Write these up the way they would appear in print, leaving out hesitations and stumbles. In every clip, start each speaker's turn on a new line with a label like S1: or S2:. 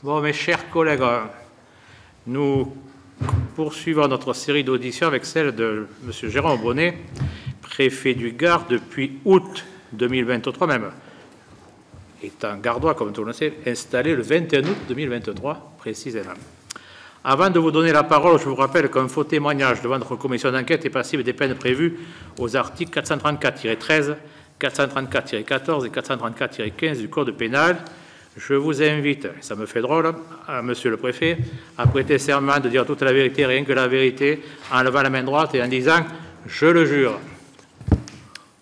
S1: Bon, mes chers collègues, nous poursuivons notre série d'auditions avec celle de M. Jérôme Bonnet, préfet du Gard depuis août 2023 même, étant gardois, comme tout le monde sait, installé le 21 août 2023 précisément. Avant de vous donner la parole, je vous rappelle qu'un faux témoignage devant notre commission d'enquête est passible des peines prévues aux articles 434-13, 434-14 et 434-15 du Code pénal. Je vous invite, ça me fait drôle, Monsieur le Préfet, à prêter serment de dire toute la vérité, rien que la vérité, en levant la main droite et en disant « Je le jure ».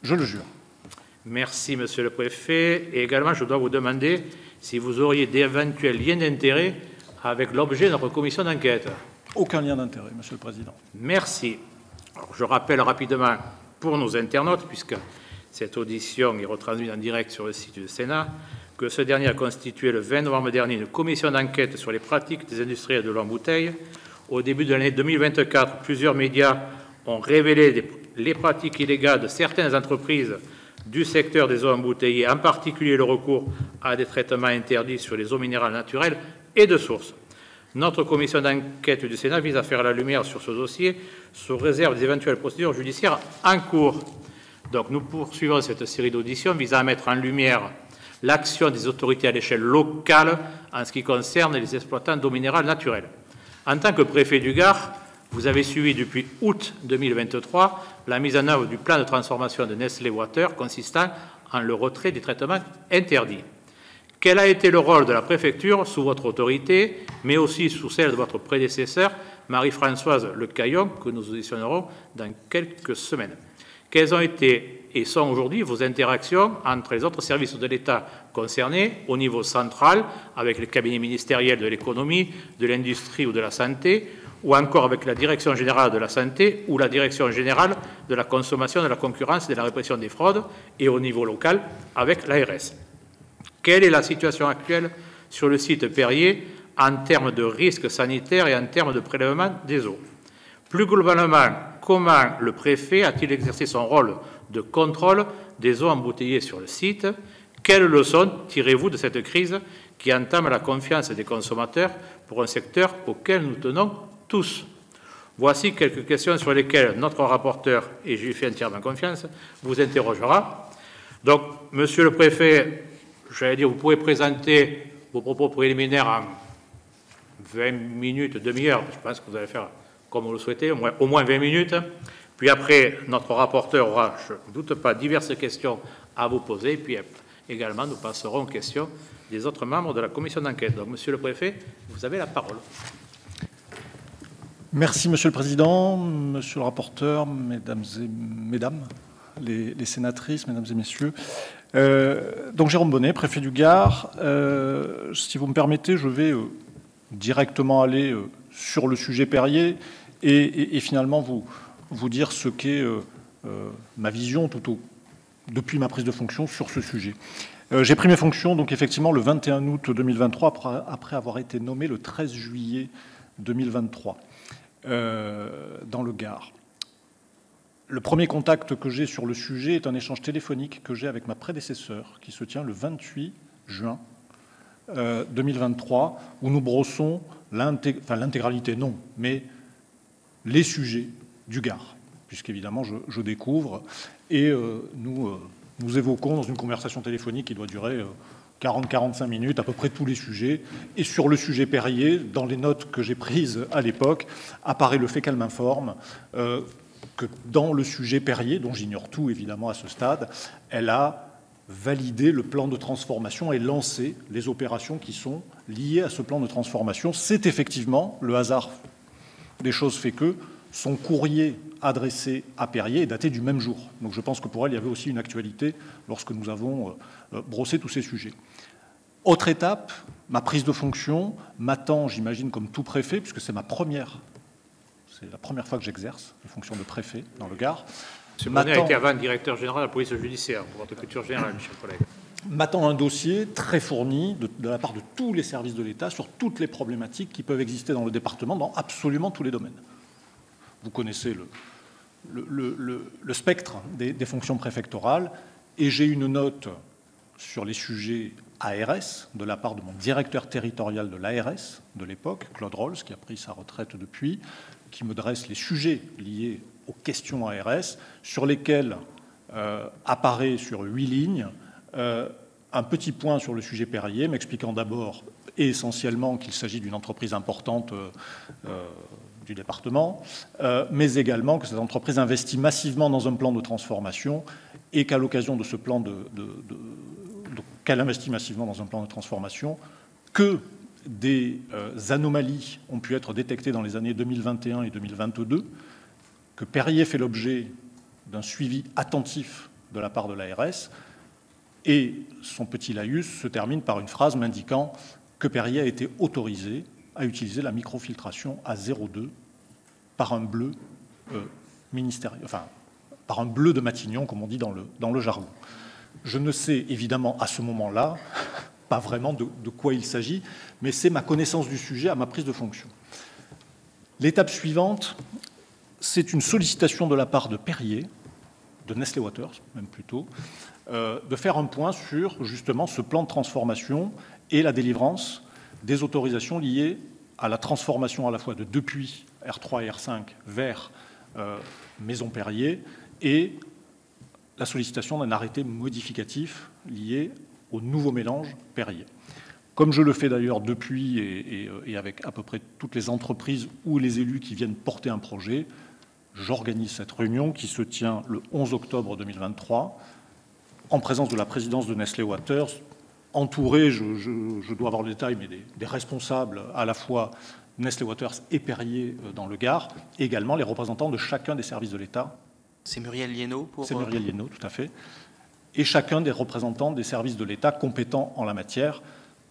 S2: Je le jure.
S1: Merci, Monsieur le Préfet. Et également, je dois vous demander si vous auriez d'éventuels liens d'intérêt avec l'objet de notre commission d'enquête.
S2: Aucun lien d'intérêt, Monsieur le Président.
S1: Merci. Alors, je rappelle rapidement pour nos internautes, puisque cette audition est retransmise en direct sur le site du Sénat, que ce dernier a constitué le 20 novembre dernier une commission d'enquête sur les pratiques des industriels de l'eau en bouteille. Au début de l'année 2024, plusieurs médias ont révélé les pratiques illégales de certaines entreprises du secteur des eaux embouteillées, en particulier le recours à des traitements interdits sur les eaux minérales naturelles et de source. Notre commission d'enquête du Sénat vise à faire la lumière sur ce dossier, sous réserve des éventuelles procédures judiciaires en cours. Donc nous poursuivons cette série d'auditions visant à mettre en lumière l'action des autorités à l'échelle locale en ce qui concerne les exploitants d'eau minérale naturelle. En tant que préfet du Gard, vous avez suivi depuis août 2023 la mise en œuvre du plan de transformation de Nestlé Water consistant en le retrait des traitements interdits. Quel a été le rôle de la préfecture sous votre autorité, mais aussi sous celle de votre prédécesseur, Marie-Françoise Lecaillon, que nous auditionnerons dans quelques semaines? Quelles ont été et sont aujourd'hui vos interactions entre les autres services de l'État concernés au niveau central, avec les cabinets ministériels de l'économie, de l'industrie ou de la santé, ou encore avec la Direction générale de la santé ou la Direction générale de la consommation, de la concurrence et de la répression des fraudes, et au niveau local avec l'ARS? Quelle est la situation actuelle sur le site Perrier en termes de risques sanitaires et en termes de prélèvement des eaux? Plus globalement, comment le préfet a-t-il exercé son rôle de contrôle des eaux embouteillées sur le site? Quelles leçons tirez-vous de cette crise qui entame la confiance des consommateurs pour un secteur auquel nous tenons tous? Voici quelques questions sur lesquelles notre rapporteur, et je lui fais entièrement confiance, vous interrogera. Donc, Monsieur le Préfet, j'allais dire, vous pouvez présenter vos propos préliminaires en 20 minutes, demi-heure. Je pense que vous allez faire comme vous le souhaitez, au moins 20 minutes. Puis après, notre rapporteur aura, je ne doute pas, diverses questions à vous poser. Puis également, nous passerons aux questions des autres membres de la commission d'enquête. Donc, Monsieur le Préfet, vous avez la parole.
S2: Merci, Monsieur le Président, Monsieur le rapporteur, mesdames, les sénatrices, mesdames et messieurs. Donc, Jérôme Bonnet, préfet du Gard. Si vous me permettez, je vais directement aller sur le sujet Perrier et finalement vous dire ce qu'est ma vision depuis ma prise de fonction sur ce sujet. J'ai pris mes fonctions donc effectivement le 21 août 2023 après avoir été nommé le 13 juillet 2023 dans le Gard. Le premier contact que j'ai sur le sujet est un échange téléphonique que j'ai avec ma prédécesseure qui se tient le 28 juin 2023 où nous brossons l'intégralité, non, mais les sujets du Gard, puisqu'évidemment je découvre et nous évoquons dans une conversation téléphonique qui doit durer 40-45 minutes, à peu près tous les sujets. Et sur le sujet Perrier, dans les notes que j'ai prises à l'époque, apparaît le fait qu'elle m'informe que dans le sujet Perrier, dont j'ignore tout évidemment à ce stade, elle a validé le plan de transformation et lancé les opérations qui sont liées à ce plan de transformation. C'est effectivement, le hasard des choses fait que, son courrier adressé à Perrier est daté du même jour. Donc je pense que pour elle, il y avait aussi une actualité lorsque nous avons brossé tous ces sujets. Autre étape, ma prise de fonction m'attend, j'imagine, comme tout préfet, puisque c'est la première fois que j'exerce les fonctions de préfet dans le Gard.
S1: M. Bonnet a été avant directeur général de la police judiciaire, pour votre culture générale, mes chers collègues.
S2: M'attend un dossier très fourni de la part de tous les services de l'État sur toutes les problématiques qui peuvent exister dans le département, dans absolument tous les domaines. Vous connaissez le spectre des fonctions préfectorales, et j'ai une note sur les sujets ARS de la part de mon directeur territorial de l'ARS de l'époque, Claude Rolls, qui a pris sa retraite depuis, qui me dresse les sujets liés aux questions ARS, sur lesquels apparaît sur 8 lignes un petit point sur le sujet Perrier, m'expliquant d'abord et essentiellement qu'il s'agit d'une entreprise importante du département, mais également que cette entreprise investit massivement dans un plan de transformation et qu'à l'occasion de ce plan qu'elle investit massivement dans un plan de transformation, que des anomalies ont pu être détectées dans les années 2021 et 2022, que Perrier fait l'objet d'un suivi attentif de la part de l'ARS, et son petit laïus se termine par une phrase m'indiquant que Perrier a été autorisé à utiliser la microfiltration à 0,2 par un bleu ministériel, enfin par un bleu de Matignon, comme on dit dans le jargon. Je ne sais évidemment à ce moment-là pas vraiment de quoi il s'agit, mais c'est ma connaissance du sujet à ma prise de fonction. L'étape suivante, c'est une sollicitation de la part de Perrier, de Nestlé Waters, même plutôt, de faire un point sur justement ce plan de transformation et la délivrance des autorisations liées à la transformation à la fois de deux puits R3 et R5 vers Maison Perrier et la sollicitation d'un arrêté modificatif lié au nouveau mélange Perrier. Comme je le fais d'ailleurs depuis et avec à peu près toutes les entreprises ou les élus qui viennent porter un projet, j'organise cette réunion qui se tient le 11 octobre 2023 en présence de la présidence de Nestlé Waters, entouré, je dois avoir le détail, mais des responsables à la fois Nestlé Waters et Perrier dans le Gard, et également les représentants de chacun des services de l'État.
S3: C'est Muriel Liénot pour...
S2: C'est Muriel Liénot, tout à fait. Et chacun des représentants des services de l'État compétents en la matière,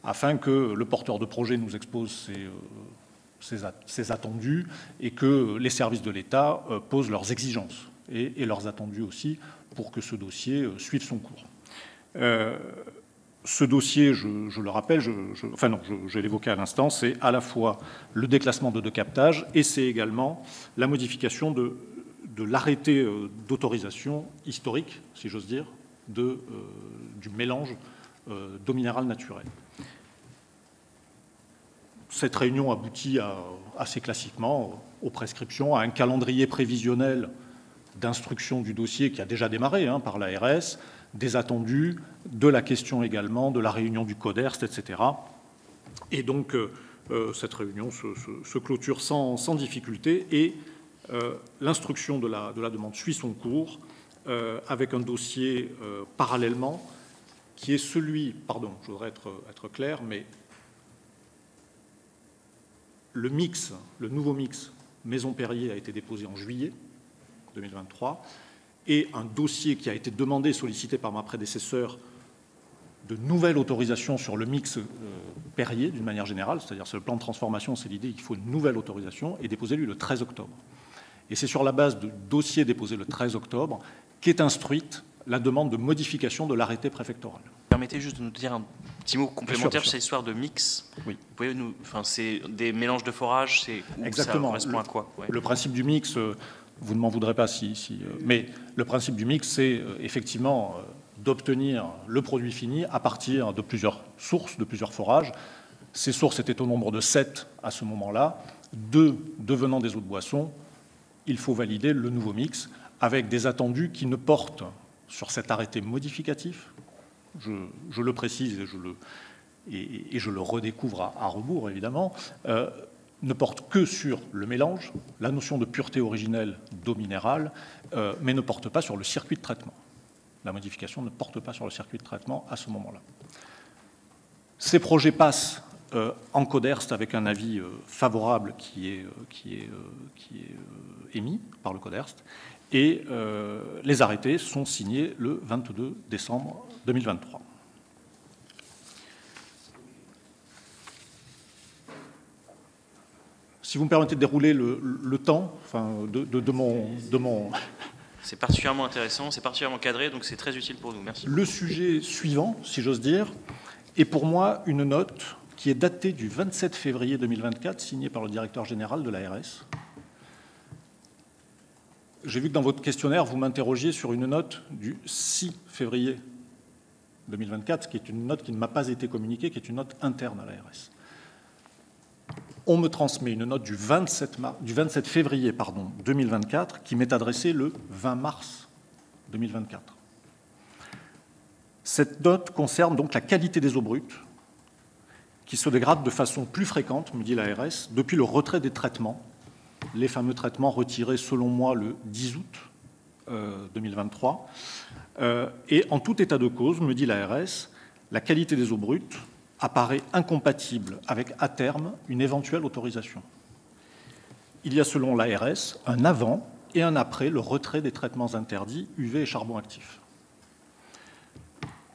S2: afin que le porteur de projet nous expose ses attendus et que les services de l'État posent leurs exigences et leurs attendus aussi pour que ce dossier suive son cours. Ce dossier, je le rappelle, je l'évoquais à l'instant, c'est à la fois le déclassement de deux captages et c'est également la modification de l'arrêté d'autorisation historique, si j'ose dire, du mélange d'eau minérale naturelle. Cette réunion aboutit assez classiquement aux prescriptions, à un calendrier prévisionnel d'instruction du dossier qui a déjà démarré par l'ARS, des attendus, de la question également, de la réunion du CODERST, etc. Et donc, cette réunion se clôture sans difficulté et l'instruction de la demande suit son cours avec un dossier parallèlement qui est celui, pardon, je voudrais être clair, mais le nouveau mix Maison Perrier a été déposé en juillet 2023 et un dossier qui a été demandé, sollicité par ma prédécesseur, de nouvelles autorisations sur le mix Perrier d'une manière générale, c'est-à-dire sur le plan de transformation, c'est l'idée qu'il faut une nouvelle autorisation, est déposé lui le 13 octobre. Et c'est sur la base de dossier déposé le 13 octobre qu'est instruite la demande de modification de l'arrêté préfectoral.
S3: Permettez juste de nous dire un petit mot complémentaire sur cette histoire de mix.
S2: Oui.
S3: Vous pouvez nous, c'est des mélanges de forages,
S2: exactement.
S3: Ça correspond à quoi? Ouais.
S2: Le principe du mix, vous ne m'en voudrez pas mais le principe du mix, c'est effectivement d'obtenir le produit fini à partir de plusieurs sources, de plusieurs forages. Ces sources étaient au nombre de 7 à ce moment-là, 2 devenant des eaux de boisson. Il faut valider le nouveau mix avec des attendus qui ne portent sur cet arrêté modificatif, je le précise et je le redécouvre à rebours évidemment, ne porte que sur le mélange, la notion de pureté originelle d'eau minérale, mais ne porte pas sur le circuit de traitement. La modification ne porte pas sur le circuit de traitement à ce moment-là. Ces projets passent en CODERST avec un avis favorable qui est émis par le CODERST et les arrêtés sont signés le 22 décembre 2023. Si vous me permettez de dérouler le temps de mon...
S3: C'est particulièrement intéressant, c'est particulièrement cadré, donc c'est très utile pour nous. Merci.
S2: Le sujet suivant, si j'ose dire, est pour moi une note qui est datée du 27 février 2024, signée par le directeur général de l'ARS. J'ai vu que dans votre questionnaire, vous m'interrogiez sur une note du 6 février 2024, qui est une note qui ne m'a pas été communiquée, qui est une note interne à l'ARS. On me transmet une note du 27 février 2024 qui m'est adressée le 20 mars 2024. Cette note concerne donc la qualité des eaux brutes qui se dégrade de façon plus fréquente, me dit l'ARS, depuis le retrait des traitements, les fameux traitements retirés selon moi le 10 août 2023. Et en tout état de cause, me dit l'ARS, la qualité des eaux brutes apparaît incompatible avec, à terme, une éventuelle autorisation. Il y a, selon l'ARS, un avant et un après le retrait des traitements interdits UV et charbon actif.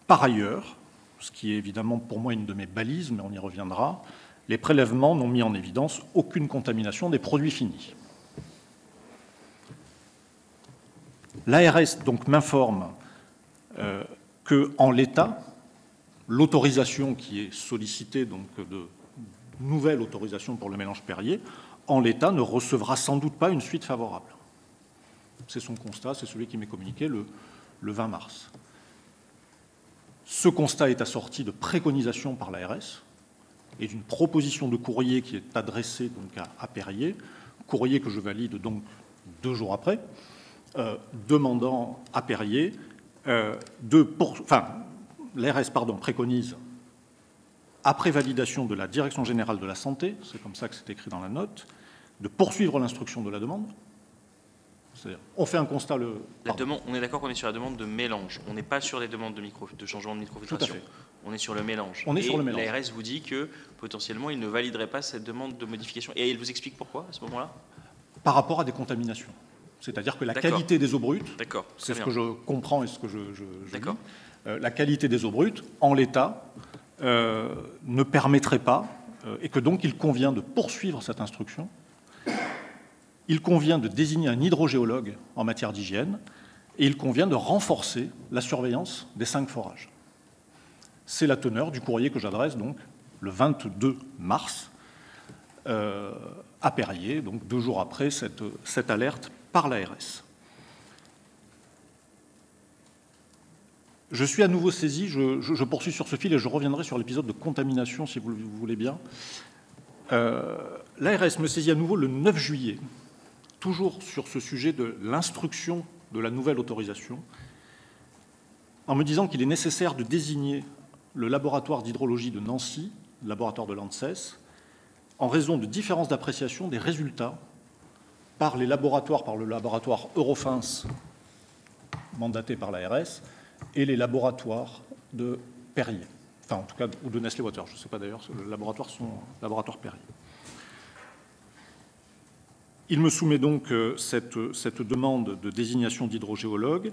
S2: Par ailleurs, ce qui est évidemment pour moi une de mes balises, mais on y reviendra, les prélèvements n'ont mis en évidence aucune contamination des produits finis. L'ARS donc m'informe qu'en l'état, l'autorisation qui est sollicitée, donc de nouvelle autorisation pour le mélange Perrier, en l'état ne recevra sans doute pas une suite favorable. C'est son constat, c'est celui qui m'est communiqué le 20 mars. Ce constat est assorti de préconisations par l'ARS et d'une proposition de courrier qui est adressée donc à Perrier, courrier que je valide donc 2 jours après, demandant à Perrier l'ARS préconise, après validation de la Direction générale de la santé, c'est comme ça que c'est écrit dans la note, de poursuivre l'instruction de la demande. C'est-à-dire, on fait un constat...
S3: On est d'accord qu'on est sur la demande de mélange. On n'est pas sur les demandes de changement de microfiltration. On est sur le mélange.
S2: On est sur le mélange.
S3: L'ARS vous dit que, potentiellement, il ne validerait pas cette demande de modification. Et il vous explique pourquoi, à ce moment-là?
S2: Par rapport à des contaminations. C'est-à-dire que la qualité des eaux brutes, c'est ce que je comprends et ce que je dis, la qualité des eaux brutes, en l'état, ne permettrait pas, et que donc il convient de poursuivre cette instruction. Il convient de désigner un hydrogéologue en matière d'hygiène et il convient de renforcer la surveillance des 5 forages. C'est la teneur du courrier que j'adresse donc le 22 mars à Perrier, donc 2 jours après cette alerte par l'ARS. Je suis à nouveau saisi, je poursuis sur ce fil et je reviendrai sur l'épisode de contamination si vous voulez bien. L'ARS me saisit à nouveau le 9 juillet, toujours sur ce sujet de l'instruction de la nouvelle autorisation, en me disant qu'il est nécessaire de désigner le laboratoire d'hydrologie de Nancy, le laboratoire de l'ANSES, en raison de différences d'appréciation des résultats par le laboratoire Eurofins, mandaté par l'ARS, et les laboratoires de Perrier, enfin en tout cas, ou de Nestlé Water, je ne sais pas d'ailleurs, le laboratoire sont laboratoire Perrier. Il me soumet donc cette demande de désignation d'hydrogéologue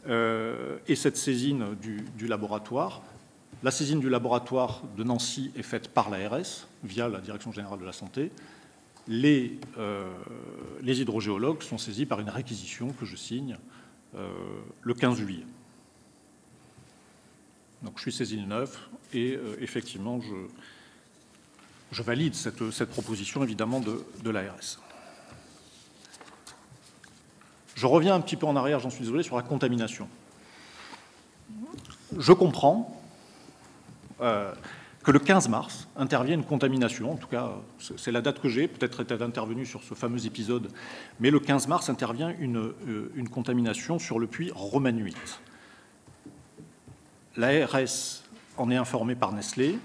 S2: et cette saisine du laboratoire. La saisine du laboratoire de Nancy est faite par l'ARS, via la Direction générale de la santé. Les hydrogéologues sont saisis par une réquisition que je signe le 15 juillet. Donc je suis saisi le 9 et effectivement je valide cette proposition évidemment de l'ARS. Je reviens un petit peu en arrière, j'en suis désolé, sur la contamination. Je comprends que le 15 mars intervient une contamination, en tout cas c'est la date que j'ai, peut-être était intervenue sur ce fameux épisode, mais le 15 mars intervient une contamination sur le puits Romaine 8. L'ARS en est informée par Nestlé,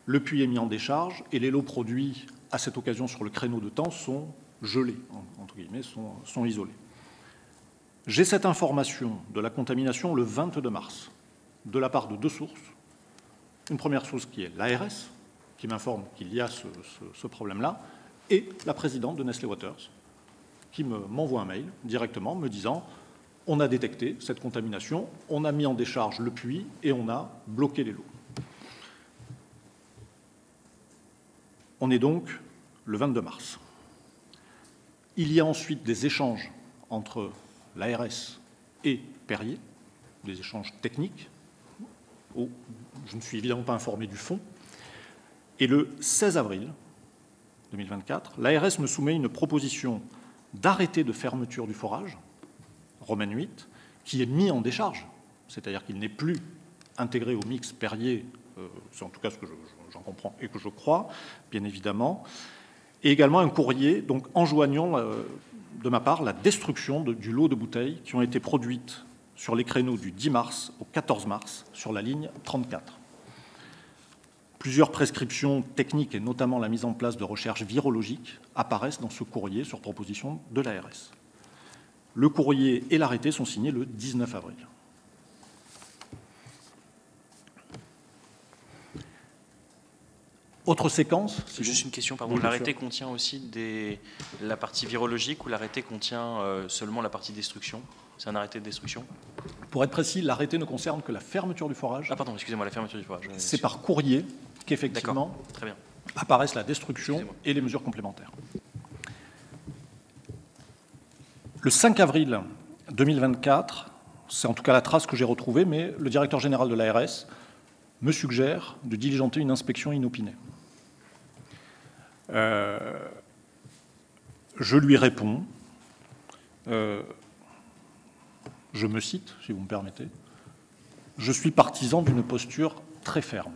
S2: le puits est mis en décharge et les lots produits à cette occasion sur le créneau de temps sont gelés, entre guillemets, sont isolés. J'ai cette information de la contamination le 22 mars, de la part de 2 sources. Une première source qui est l'ARS, qui m'informe qu'il y a ce problème-là, et la présidente de Nestlé Waters, qui m'envoie un mail directement me disant « On a détecté cette contamination, on a mis en décharge le puits et on a bloqué les lots. » On est donc le 22 mars. Il y a ensuite des échanges entre l'ARS et Perrier, des échanges techniques, où je ne suis évidemment pas informé du fond. Et le 16 avril 2024, l'ARS me soumet une proposition d'arrêté de fermeture du forage, Romaine 8, qui est mis en décharge, c'est-à-dire qu'il n'est plus intégré au mix Perrier, c'est en tout cas ce que j'en comprends et que je crois, bien évidemment, et également un courrier donc, enjoignant de ma part la destruction du lot de bouteilles qui ont été produites sur les créneaux du 10 mars au 14 mars sur la ligne 34. Plusieurs prescriptions techniques et notamment la mise en place de recherches virologiques apparaissent dans ce courrier sur proposition de l'ARS. Le courrier et l'arrêté sont signés le 19 avril. Autre séquence.
S3: Juste une question, pardon. L'arrêté contient aussi la partie virologique ou l'arrêté contient seulement la partie destruction? C'est un arrêté de destruction?
S2: Pour être précis, l'arrêté ne concerne que la fermeture du forage.
S3: Ah pardon, excusez-moi, la fermeture du forage.
S2: C'est par courrier qu'effectivement apparaissent la destruction et les mesures complémentaires. Le 5 avril 2024, c'est en tout cas la trace que j'ai retrouvée, mais le directeur général de l'ARS me suggère de diligenter une inspection inopinée. Je lui réponds, je me cite, si vous me permettez, « Je suis partisan d'une posture très ferme.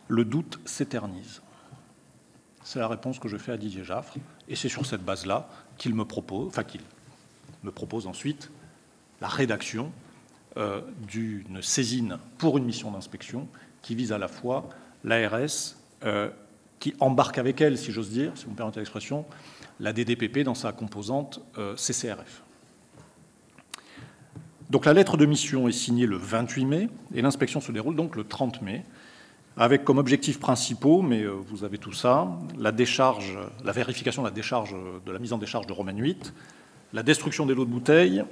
S2: Le doute s'éternise. » C'est la réponse que je fais à Didier Jaffre, et c'est sur cette base-là qu'il me propose ensuite la rédaction d'une saisine pour une mission d'inspection qui vise à la fois l'ARS, qui embarque avec elle, si j'ose dire, si vous me permettez l'expression, la DDPP dans sa composante CCRF. Donc la lettre de mission est signée le 28 mai et l'inspection se déroule donc le 30 mai, avec comme objectifs principaux, mais vous avez tout ça, la vérification de la décharge, de la mise en décharge de Romaine 8, la destruction des lots de bouteilles,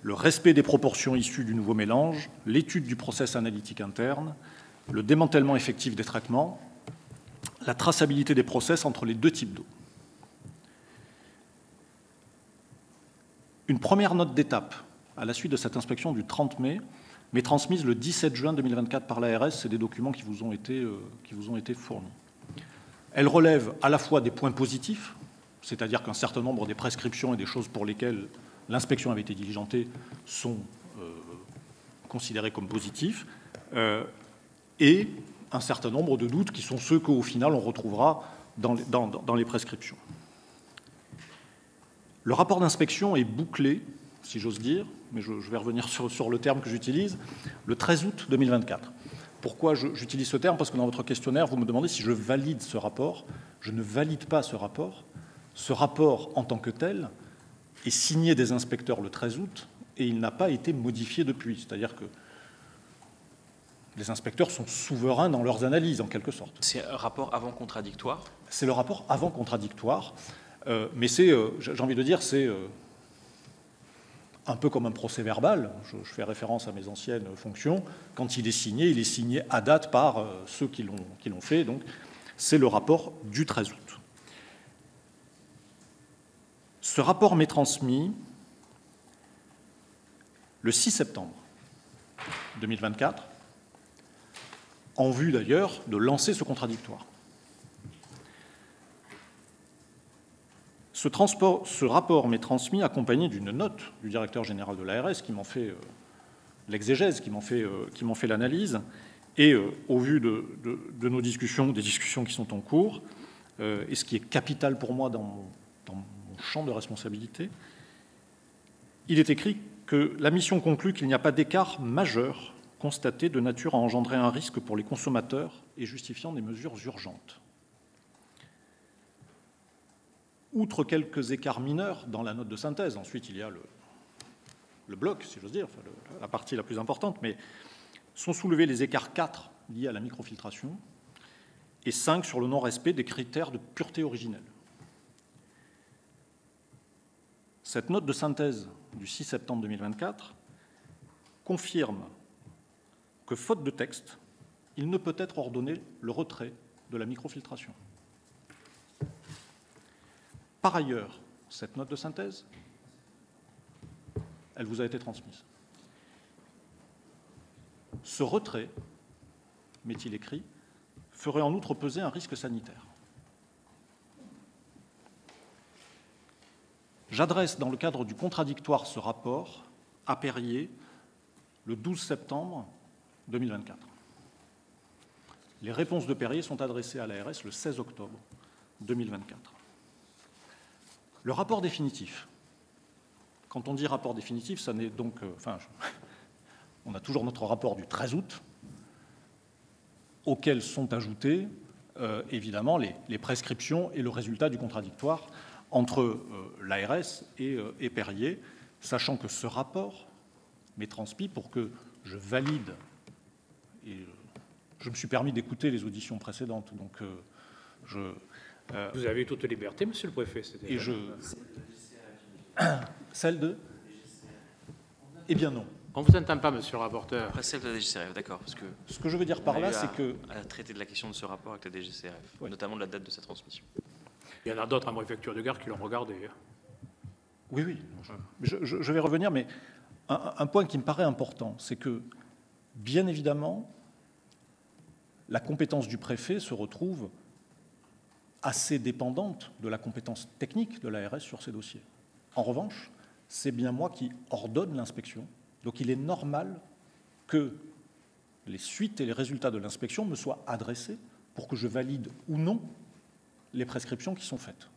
S2: le respect des proportions issues du nouveau mélange, l'étude du process analytique interne, le démantèlement effectif des traitements, la traçabilité des process entre les deux types d'eau. Une première note d'étape à la suite de cette inspection du 30 mai m'est transmise le 17 juin 2024 par l'ARS. C'est des documents qui vous ont été fournis. Elle relève à la fois des points positifs, c'est-à-dire qu'un certain nombre des prescriptions et des choses pour lesquelles l'inspection avait été diligentée sont considérées comme positifs, et un certain nombre de doutes qui sont ceux qu'au final on retrouvera dans les prescriptions. Le rapport d'inspection est bouclé, si j'ose dire, mais je vais revenir sur le terme que j'utilise, le 13 août 2024. Pourquoi j'utilise ce terme? Parce que dans votre questionnaire, vous me demandez si je valide ce rapport. Je ne valide pas ce rapport. Ce rapport, en tant que tel, est signé des inspecteurs le 13 août et il n'a pas été modifié depuis. C'est-à-dire que les inspecteurs sont souverains dans leurs analyses, en quelque sorte.
S3: C'est un rapport avant contradictoire?
S2: C'est le rapport avant contradictoire, mais c'est, j'ai envie de dire, c'est un peu comme un procès-verbal. Je fais référence à mes anciennes fonctions. Quand il est signé à date par ceux qui l'ont fait. Donc, c'est le rapport du 13 août. Ce rapport m'est transmis le 6 septembre 2024, en vue d'ailleurs de lancer ce contradictoire. Ce rapport m'est transmis accompagné d'une note du directeur général de l'ARS qui m'en fait l'exégèse, qui m'en fait l'analyse, et au vu de nos discussions, des discussions qui sont en cours, et ce qui est capital pour moi dans mon champ de responsabilité, il est écrit que la mission conclut qu'il n'y a pas d'écart majeur constaté de nature à engendrer un risque pour les consommateurs et justifiant des mesures urgentes. Outre quelques écarts mineurs dans la note de synthèse, ensuite il y a le bloc, si j'ose dire, enfin, la partie la plus importante, mais sont soulevés les écarts 4 liés à la microfiltration et 5 sur le non-respect des critères de pureté originelle. Cette note de synthèse du 6 septembre 2024 confirme que, faute de texte, il ne peut être ordonné le retrait de la microfiltration. Par ailleurs, cette note de synthèse, elle vous a été transmise. Ce retrait, m'est-il écrit, ferait en outre peser un risque sanitaire. J'adresse dans le cadre du contradictoire ce rapport à Perrier le 12 septembre 2024. Les réponses de Perrier sont adressées à l'ARS le 16 octobre 2024. Le rapport définitif. Quand on dit rapport définitif, ça n'est donc... on a toujours notre rapport du 13 août, auquel sont ajoutés, évidemment, les prescriptions et le résultat du contradictoire entre l'ARS et Perrier, sachant que ce rapport m'est transmis pour que je valide, et je me suis permis d'écouter les auditions précédentes, donc
S1: vous avez toute liberté, monsieur le préfet.
S2: Et celle de... Eh bien non.
S1: On ne vous entend pas, monsieur le rapporteur.
S3: Après celle de la DGCRF, d'accord. Parce que
S2: ce que je veux dire par là, c'est que...
S3: à traiter de la question de ce rapport avec la DGCRF,
S2: ouais.
S3: Notamment de la date de sa transmission.
S1: Il y en a d'autres en préfecture de gare qui l'ont regardé.
S2: Oui, oui. Je vais revenir, mais un point qui me paraît important, c'est que, bien évidemment, la compétence du préfet se retrouve assez dépendante de la compétence technique de l'ARS sur ces dossiers. En revanche, c'est bien moi qui ordonne l'inspection. Donc il est normal que les suites et les résultats de l'inspection me soient adressés pour que je valide ou non les prescriptions qui sont faites.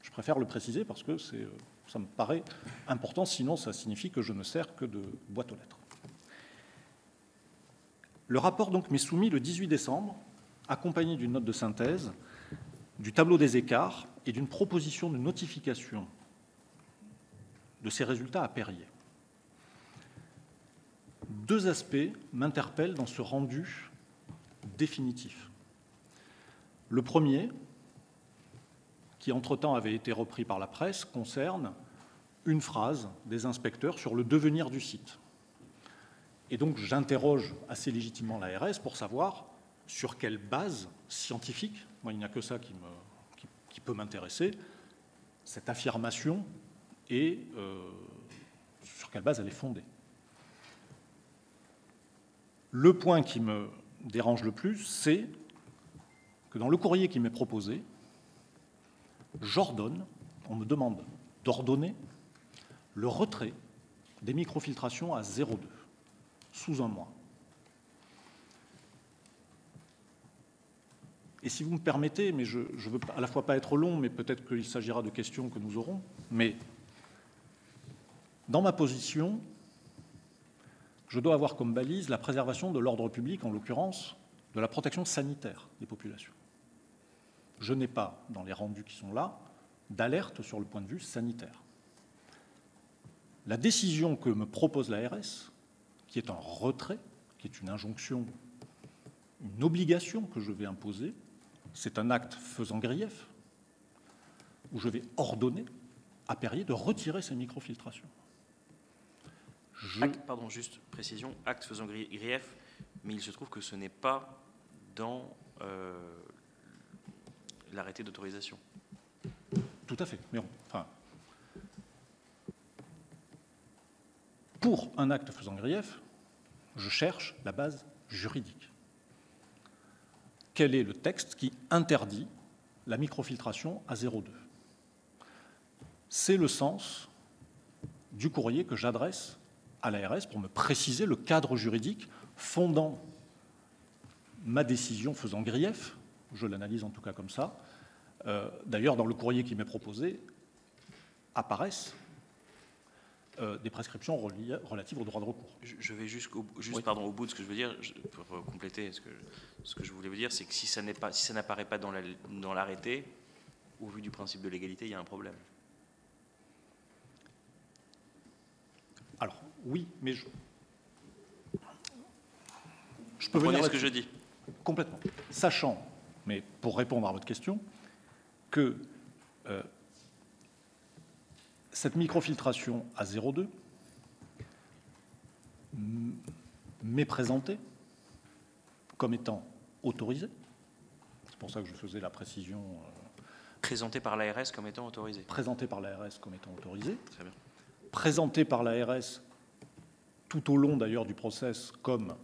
S2: Je préfère le préciser parce que ça me paraît important, sinon ça signifie que je ne sers que de boîte aux lettres. Le rapport donc m'est soumis le 18 décembre, accompagné d'une note de synthèse, du tableau des écarts et d'une proposition de notification de ces résultats à Perrier. Deux aspects m'interpellent dans ce rendu définitif. Le premier, qui entre-temps avait été repris par la presse, concerne une phrase des inspecteurs sur le devenir du site. Et donc j'interroge assez légitimement l'ARS pour savoir sur quelle base scientifique, moi il n'y a que ça qui peut m'intéresser, cette affirmation et sur quelle base elle est fondée. Le point qui me dérange le plus, c'est que dans le courrier qui m'est proposé, on me demande d'ordonner le retrait des microfiltrations à 0,2 sous un mois. Et si vous me permettez, mais je ne veux à la fois pas être long, mais peut-être qu'il s'agira de questions que nous aurons, mais dans ma position, je dois avoir comme balise la préservation de l'ordre public, en l'occurrence de la protection sanitaire des populations. Je n'ai pas, dans les rendus qui sont là, d'alerte sur le point de vue sanitaire. La décision que me propose l'ARS, qui est un retrait, qui est une injonction, une obligation que je vais imposer, c'est un acte faisant grief, où je vais ordonner à Perrier de retirer ces microfiltrations.
S3: Pardon, juste précision, acte faisant grief, mais il se trouve que ce n'est pas dans l'arrêté d'autorisation.
S2: Tout à fait. Mais pour un acte faisant grief, je cherche la base juridique. Quel est le texte qui interdit la microfiltration à 0,2 ? C'est le sens du courrier que j'adresse à l'ARS pour me préciser le cadre juridique fondant ma décision faisant grief, je l'analyse en tout cas comme ça. D'ailleurs, dans le courrier qui m'est proposé, apparaissent des prescriptions relatives au droit de recours.
S3: Je vais au bout de ce que je veux dire, pour compléter ce que je voulais vous dire, c'est que si ça n'apparaît pas dans l'arrêté, au vu du principe de légalité, il y a un problème.
S2: Alors, oui, mais je
S3: peux venir à ce que je dis.
S2: Complètement. Sachant, mais pour répondre à votre question, que cette microfiltration à 0,2 m'est présentée comme étant autorisée. C'est pour ça que je faisais la précision.
S3: Présentée par l'ARS comme étant autorisée.
S2: Présentée par l'ARS comme étant autorisée.
S3: Très bien.
S2: Présentée par l'ARS tout au long d'ailleurs du process comme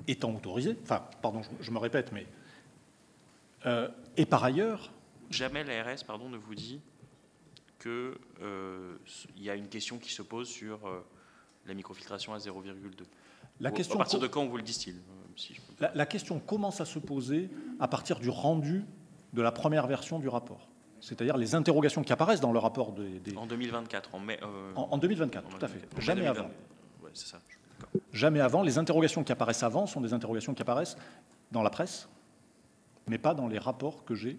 S2: étant autorisée. Enfin, pardon, je me répète, mais et par ailleurs.
S3: Jamais l'ARS, ne vous dit qu'il y a une question qui se pose sur la microfiltration à 0,2.
S2: La question,
S3: à partir de quand on vous le distille si je peux...
S2: la question commence à se poser à partir du rendu de la première version du rapport. C'est-à-dire les interrogations qui apparaissent dans le rapport
S3: En 2024, en mai...
S2: En 2024, tout à fait. Jamais avant.
S3: Ouais, c'est ça.
S2: Jamais avant. Les interrogations qui apparaissent avant sont des interrogations qui apparaissent dans la presse, mais pas dans les rapports que j'ai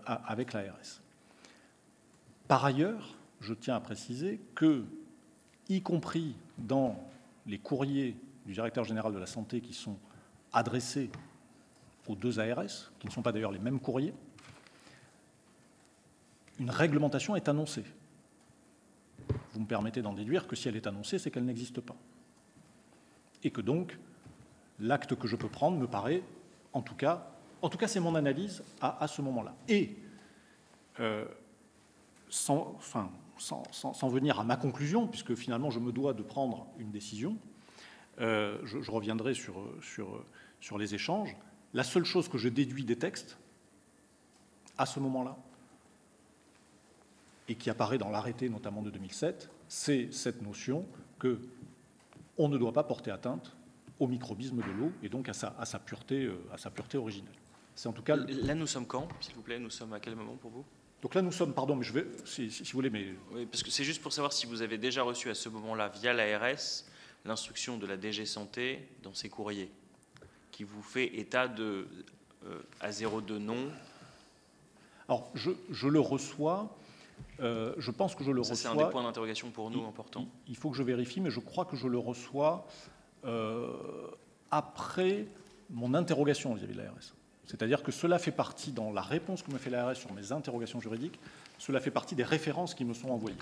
S2: avec l'ARS. Par ailleurs, je tiens à préciser que, y compris dans les courriers du directeur général de la santé qui sont adressés aux deux ARS, qui ne sont pas d'ailleurs les mêmes courriers, une réglementation est annoncée. Vous me permettez d'en déduire que si elle est annoncée, c'est qu'elle n'existe pas. Et que donc, l'acte que je peux prendre me paraît, en tout cas c'est mon analyse à ce moment-là. Et, sans venir à ma conclusion, puisque finalement je me dois de prendre une décision, je reviendrai sur les échanges. La seule chose que je déduis des textes, à ce moment-là, et qui apparaît dans l'arrêté notamment de 2007, c'est cette notion qu'on ne doit pas porter atteinte au microbisme de l'eau et donc à sa pureté originelle. C'est en tout cas...
S3: Là, nous sommes quand, s'il vous plaît? Nous sommes à quel moment pour vous?
S2: Donc là, nous sommes, pardon, mais je vais, si vous voulez, mais...
S3: Oui, parce que c'est juste pour savoir si vous avez déjà reçu à ce moment-là, via l'ARS, l'instruction de la DG Santé dans ses courriers, qui vous fait état de à 0,2 non.
S2: Alors, je le reçois, je pense que je le reçois...
S3: C'est un des points d'interrogation pour nous importants.
S2: Il faut que je vérifie, mais je crois que je le reçois après mon interrogation vis-à-vis de l'ARS. C'est-à-dire que cela fait partie, dans la réponse que me fait l'ARS sur mes interrogations juridiques, cela fait partie des références qui me sont envoyées.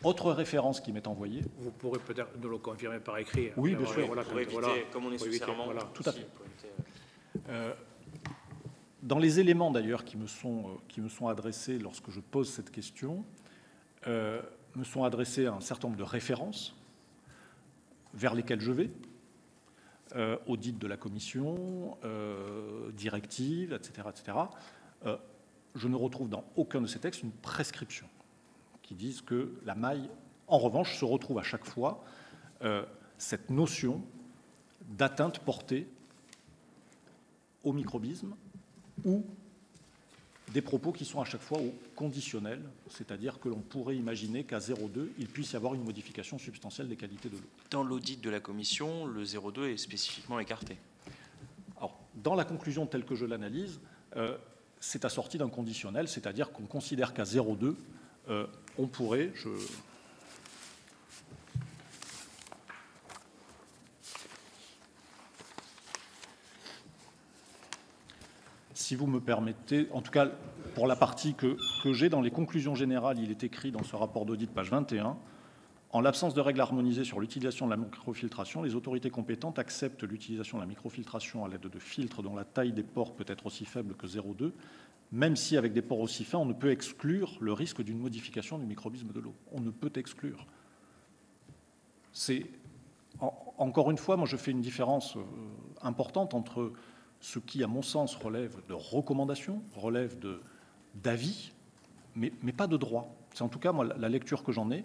S2: Autre référence qui m'est envoyée.
S1: Vous pourrez peut-être nous le confirmer par écrit.
S2: Oui, bien sûr.
S3: Pour éviter, comme on est sous serment.
S2: Voilà, tout à fait. Dans les éléments d'ailleurs qui me sont adressés lorsque je pose cette question, me sont adressés un certain nombre de références vers lesquelles je vais. Audit de la commission, directive, etc. etc. Je ne retrouve dans aucun de ces textes une prescription qui dise que la maille, en revanche, se retrouve à chaque fois cette notion d'atteinte portée au microbisme ou des propos qui sont à chaque fois au conditionnel, c'est-à-dire que l'on pourrait imaginer qu'à 0,2, il puisse y avoir une modification substantielle des qualités de l'eau.
S3: Dans l'audit de la Commission, le 0,2 est spécifiquement écarté.
S2: Alors, dans la conclusion telle que je l'analyse, c'est assorti d'un conditionnel, c'est-à-dire qu'on considère qu'à 0,2, on pourrait... Si vous me permettez, en tout cas pour la partie que j'ai dans les conclusions générales, il est écrit dans ce rapport d'audit, page 21, en l'absence de règles harmonisées sur l'utilisation de la microfiltration, les autorités compétentes acceptent l'utilisation de la microfiltration à l'aide de filtres dont la taille des pores peut être aussi faible que 0,2, même si avec des pores aussi fins, on ne peut exclure le risque d'une modification du microbisme de l'eau. On ne peut exclure. Encore une fois, moi je fais une différence importante entre ce qui, à mon sens, relève de recommandations, relève d'avis, mais pas de droit. C'est en tout cas moi, la lecture que j'en ai.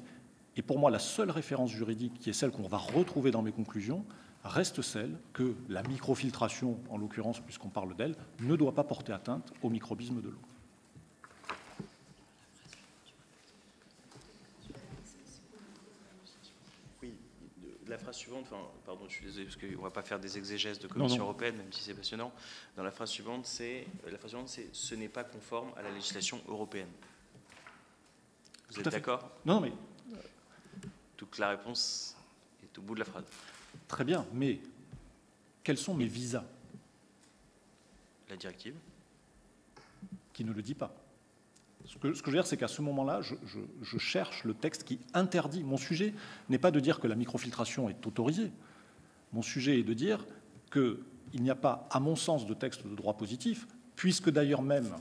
S2: Et pour moi, la seule référence juridique, qui est celle qu'on va retrouver dans mes conclusions, reste celle que la microfiltration, en l'occurrence, puisqu'on parle d'elle, ne doit pas porter atteinte au microbisme de l'eau.
S3: La phrase suivante, pardon, je suis désolé parce qu'on ne va pas faire des exégèses de Commission européenne, même si c'est passionnant. Dans la phrase suivante, c'est ce n'est pas conforme à la législation européenne. Vous êtes d'accord?
S2: Non, mais
S3: toute la réponse est au bout de la phrase.
S2: Très bien, mais quels sont mes visas?
S3: La directive
S2: qui ne le dit pas. Ce que je veux dire, c'est qu'à ce moment-là, je cherche le texte qui interdit. Mon sujet n'est pas de dire que la microfiltration est autorisée. Mon sujet est de dire qu'il n'y a pas, à mon sens, de texte de droit positif, puisque d'ailleurs même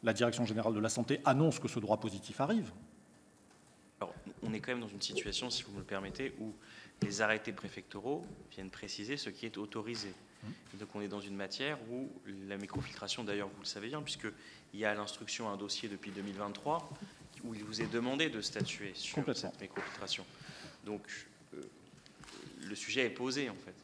S2: la Direction générale de la santé annonce que ce droit positif arrive.
S3: Alors, on est quand même dans une situation, si vous me le permettez, où les arrêtés préfectoraux viennent préciser ce qui est autorisé. Et donc on est dans une matière où la microfiltration, d'ailleurs vous le savez bien, puisqu'il y a à l'instruction un dossier depuis 2023 où il vous est demandé de statuer sur cette microfiltration. Donc le sujet est posé, en fait.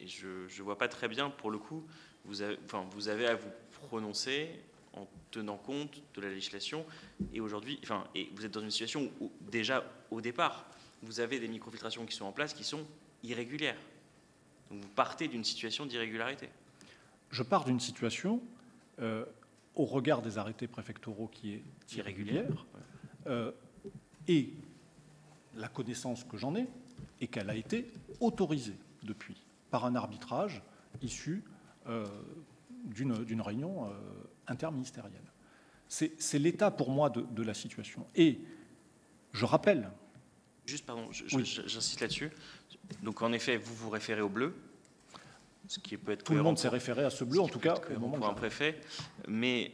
S3: Et je ne vois pas très bien, pour le coup, vous avez à vous prononcer en tenant compte de la législation. Et aujourd'hui, et vous êtes dans une situation où, déjà, au départ, vous avez des microfiltrations qui sont en place qui sont irrégulières. Donc vous partez d'une situation d'irrégularité.
S2: Je pars d'une situation, au regard des arrêtés préfectoraux, qui est irrégulière, et la connaissance que j'en ai est qu'elle a été autorisée depuis par un arbitrage issu d'une réunion interministérielle. C'est l'état pour moi de la situation. Et je rappelle...
S3: Juste, pardon, j'insiste là-dessus. Donc en effet, vous vous référez au bleu, ce qui peut être
S2: tout le monde s'est référé à ce bleu, en tout cas au moment
S3: pour un préfet. Mais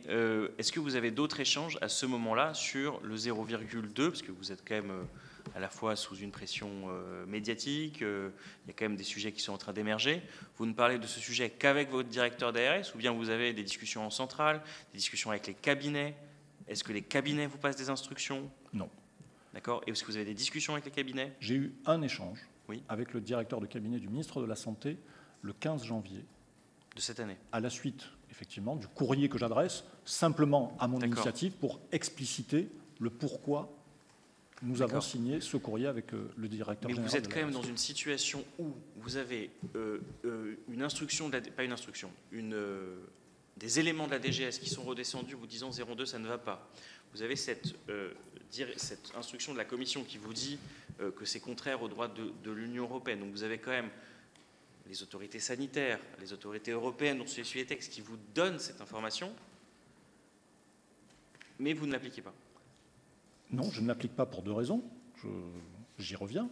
S3: est-ce que vous avez d'autres échanges à ce moment-là sur le 0,2, parce que vous êtes quand même à la fois sous une pression médiatique, il y a quand même des sujets qui sont en train d'émerger. Vous ne parlez de ce sujet qu'avec votre directeur d'ARS, ou bien vous avez des discussions en centrale, des discussions avec les cabinets? Est-ce que les cabinets vous passent des instructions?
S2: Non.
S3: D'accord. Et est-ce que vous avez des discussions avec les cabinets?
S2: J'ai eu un échange avec le directeur de cabinet du ministre de la Santé le 15 janvier.
S3: De cette année? À
S2: la suite, effectivement, du courrier que j'adresse, simplement à mon initiative, pour expliciter le pourquoi nous avons signé ce courrier avec le directeur général.
S3: Mais vous êtes quand même dans une situation où vous avez une instruction, pas une instruction, des éléments de la DGS qui sont redescendus vous disant 0,2, ça ne va pas. Vous avez cette instruction de la Commission qui vous dit que c'est contraire aux droits de l'Union européenne. Donc vous avez quand même les autorités sanitaires, les autorités européennes dont suivent les textes qui vous donnent cette information, mais vous ne l'appliquez pas.
S2: Non, je ne l'applique pas pour deux raisons. J'y reviens.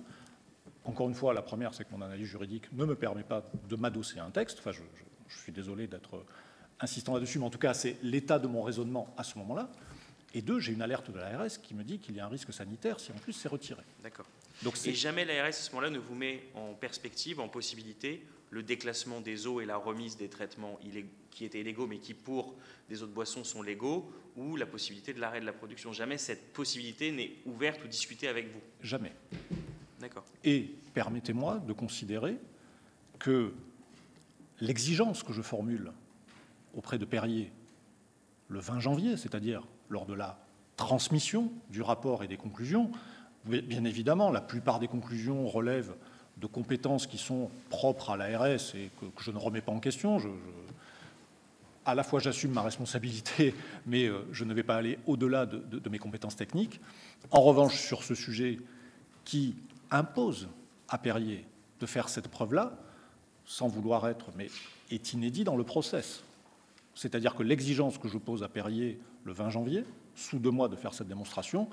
S2: Encore une fois, la première, c'est que mon analyse juridique ne me permet pas de m'adosser à un texte. Enfin, je suis désolé d'être insistant là-dessus, mais en tout cas, c'est l'état de mon raisonnement à ce moment-là. Et deux, j'ai une alerte de l'ARS qui me dit qu'il y a un risque sanitaire si en plus c'est retiré.
S3: D'accord. Et jamais l'ARS à ce moment-là ne vous met en perspective, en possibilité, le déclassement des eaux et la remise des traitements qui étaient illégaux mais qui pour des eaux de boisson sont légaux, ou la possibilité de l'arrêt de la production. Jamais cette possibilité n'est ouverte ou discutée avec vous?
S2: Jamais.
S3: D'accord.
S2: Et permettez-moi de considérer que l'exigence que je formule auprès de Perrier le 20 janvier, c'est-à-dire lors de la transmission du rapport et des conclusions, bien évidemment, la plupart des conclusions relèvent de compétences qui sont propres à l'ARS et que je ne remets pas en question. À la fois, j'assume ma responsabilité, mais je ne vais pas aller au-delà de mes compétences techniques. En revanche, sur ce sujet qui impose à Perrier de faire cette preuve-là, sans vouloir être, mais est inédit dans le process. C'est-à-dire que l'exigence que je pose à Perrier le 20 janvier, sous 2 mois de faire cette démonstration,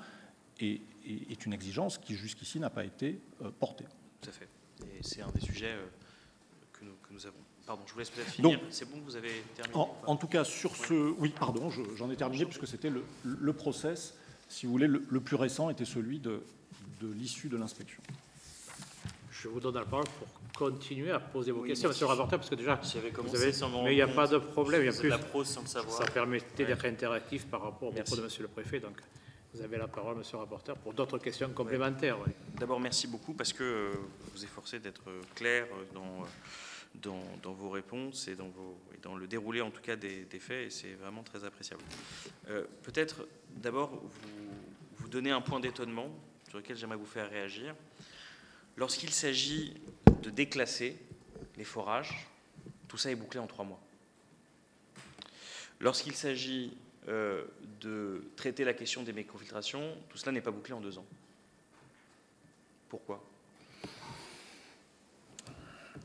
S2: est une exigence qui jusqu'ici n'a pas été portée.
S3: Tout à fait. Et c'est un des sujets que nous avons. Pardon, je vous laisse peut-être finir. C'est bon, vous avez terminé?
S2: En tout cas, sur ce... Oui, pardon, j'en ai terminé, puisque c'était le process, si vous voulez, le plus récent était celui de l'issue de l'inspection.
S1: Je vous donne la parole pour continuer à poser vos questions, monsieur le rapporteur, parce que déjà,
S3: vous avez
S1: mais il n'y a pas de problème. Il y a plus,
S3: la prose sans le savoir.
S1: Ça permettait d'être interactif par rapport au propos de monsieur le préfet. Donc, vous avez la parole, monsieur le rapporteur, pour d'autres questions complémentaires. Oui.
S3: D'abord, merci beaucoup, parce que vous efforcez d'être clair dans vos réponses et dans le déroulé, en tout cas, des faits, et c'est vraiment très appréciable. Peut-être, d'abord, vous donner un point d'étonnement sur lequel j'aimerais vous faire réagir. Lorsqu'il s'agit de déclasser les forages, tout ça est bouclé en 3 mois. Lorsqu'il s'agit de traiter la question des microfiltrations, tout cela n'est pas bouclé en 2 ans. Pourquoi?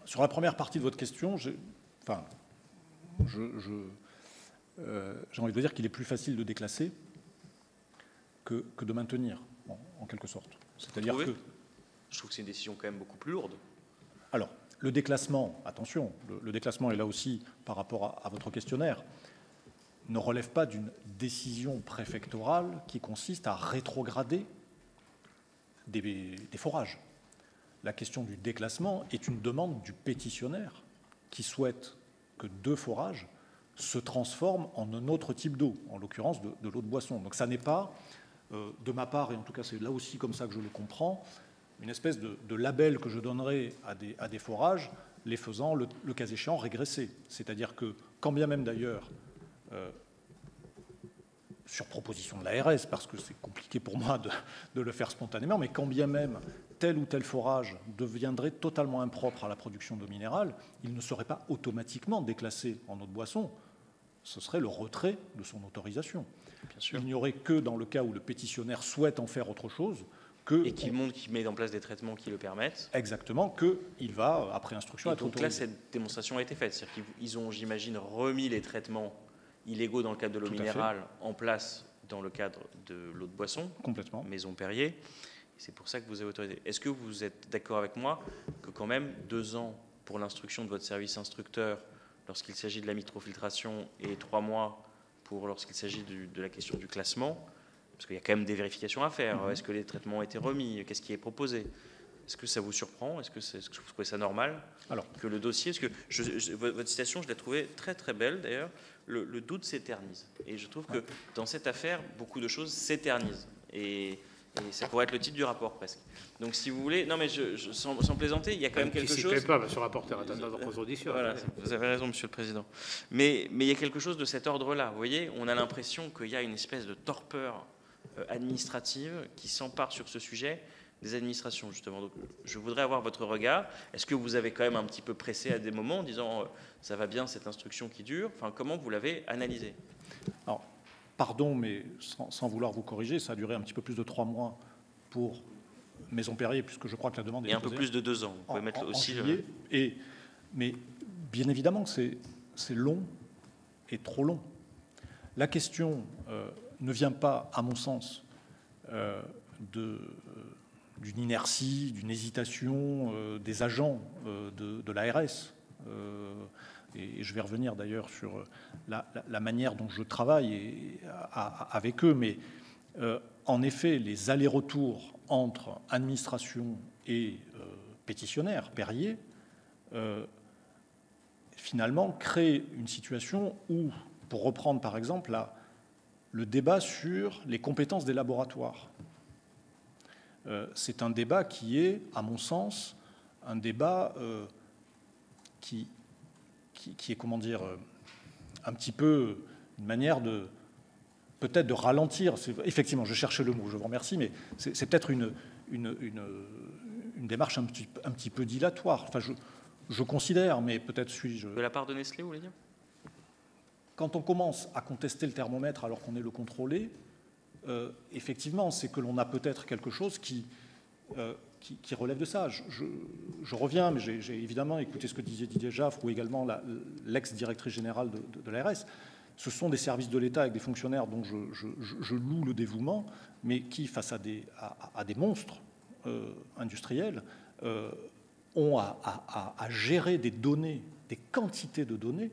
S2: Sur la première partie de votre question, j'ai envie de dire qu'il est plus facile de déclasser que de maintenir, en quelque sorte. C'est-à-dire que...
S3: Je trouve que c'est une décision quand même beaucoup plus lourde.
S2: Alors, le déclassement, attention, le déclassement est là aussi par rapport à votre questionnaire, ne relève pas d'une décision préfectorale qui consiste à rétrograder des forages. La question du déclassement est une demande du pétitionnaire qui souhaite que 2 forages se transforment en un autre type d'eau, en l'occurrence de l'eau de boisson. Donc ça n'est pas, de ma part, et en tout cas c'est là aussi comme ça que je le comprends, une espèce de label que je donnerai à des forages, les faisant, le cas échéant, régresser. C'est-à-dire que, quand bien même d'ailleurs, sur proposition de l'ARS, parce que c'est compliqué pour moi de le faire spontanément, mais quand bien même tel ou tel forage deviendrait totalement impropre à la production d'eau minérale, il ne serait pas automatiquement déclassé en eau de boisson. Ce serait le retrait de son autorisation.
S3: Bien sûr.
S2: Il n'y aurait que dans le cas où le pétitionnaire souhaite en faire autre chose,
S3: et qu'il montre qu'il met en place des traitements qui le permettent.
S2: Exactement, qu'il va, après instruction, être autorisé.
S3: Donc là, cette démonstration a été faite. C'est-à-dire qu'ils ont, j'imagine, remis les traitements illégaux dans le cadre de l'eau minérale en place dans le cadre de l'eau de boisson.
S2: Complètement.
S3: Maison Perrier. C'est pour ça que vous avez autorisé. Est-ce que vous êtes d'accord avec moi que quand même 2 ans pour l'instruction de votre service instructeur lorsqu'il s'agit de la microfiltration et 3 mois lorsqu'il s'agit de la question du classement, parce qu'il y a quand même des vérifications à faire. Est-ce que les traitements ont été remis? Qu'est-ce qui est proposé? Est-ce que ça vous surprend? Est-ce que vous trouvez ça normal? Alors, que le dossier, parce que votre citation, je l'ai trouvée très très belle d'ailleurs, le doute s'éternise. Et je trouve que dans cette affaire, beaucoup de choses s'éternisent. Et ça pourrait être le titre du rapport presque. Donc si vous voulez, non mais sans plaisanter, il y a quand même quelque chose...
S1: Qui ne s'y plaît pas, monsieur le rapporteur, attendez notre audition.
S3: Voilà, vous avez raison, monsieur le président. Mais il y a quelque chose de cet ordre-là. Vous voyez, on a l'impression qu'il y a une espèce de torpeur administrative qui s'empare sur ce sujet des administrations, justement. Donc je voudrais avoir votre regard. Est-ce que vous avez quand même un petit peu pressé à des moments en disant ça va bien cette instruction qui dure? Enfin, comment vous l'avez analysé?
S2: Alors, pardon, mais sans vouloir vous corriger, ça a duré un petit peu plus de 3 mois pour Maison Perrier, puisque je crois que la demande est
S3: déposée. Et un peu plus de 2 ans. Vous pouvez mettre aussi
S2: juillet, mais bien évidemment, c'est long et trop long. La question ne vient pas, à mon sens, d'une inertie, d'une hésitation des agents de l'ARS. Et je vais revenir d'ailleurs sur la manière dont je travaille avec eux, mais en effet, les allers-retours entre administration et pétitionnaire, Perrier, finalement créent une situation où, pour reprendre par exemple le débat sur les compétences des laboratoires, c'est un débat qui est, à mon sens, un débat qui est, comment dire, un petit peu une manière peut-être de ralentir. Effectivement, je cherchais le mot, je vous remercie, mais c'est peut-être une démarche un petit peu dilatoire. Enfin, je considère, mais peut-être suis-je...
S3: De la part de Nestlé, vous voulez dire?
S2: Quand on commence à contester le thermomètre alors qu'on est le contrôlé, effectivement, c'est que l'on a peut-être quelque chose qui relève de ça. Je reviens, mais j'ai évidemment écouté ce que disait Didier Jaffre ou également l'ex-directrice générale de l'ARS. Ce sont des services de l'État avec des fonctionnaires dont je loue le dévouement, mais qui, face à des monstres industriels, ont à gérer des données, des quantités de données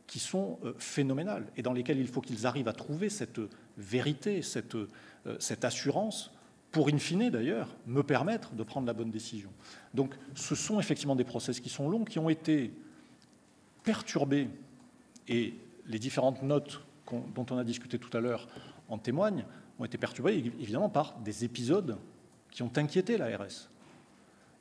S2: qui sont phénoménales et dans lesquelles il faut qu'ils arrivent à trouver cette vérité, cette assurance pour, in fine, d'ailleurs, me permettre de prendre la bonne décision. Donc, ce sont effectivement des process qui sont longs, qui ont été perturbés, et les différentes notes dont on a discuté tout à l'heure en témoignent, ont été perturbées, évidemment, par des épisodes qui ont inquiété l'ARS.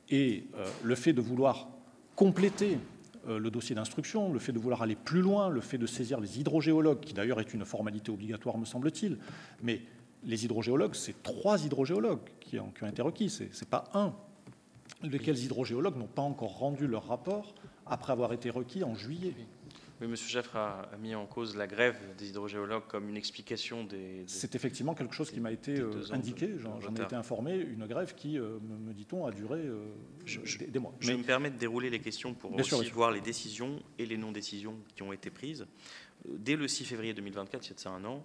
S2: Et le fait de vouloir compléter le dossier d'instruction, le fait de vouloir aller plus loin, le fait de saisir les hydrogéologues, qui d'ailleurs est une formalité obligatoire, me semble-t-il, mais les hydrogéologues, c'est 3 hydrogéologues qui ont été requis, c'est pas un. Lesquels hydrogéologues n'ont pas encore rendu leur rapport après avoir été requis en juillet.
S3: Oui, M. Jaffre a mis en cause la grève des hydrogéologues comme une explication
S2: C'est effectivement quelque chose qui m'a été indiqué, j'en ai été informé, une grève qui, me dit-on, a duré des mois.
S3: Je me permets de dérouler les questions pour aussi voir les décisions et les non-décisions qui ont été prises. Dès le 6 février 2024, c'est de ça un an,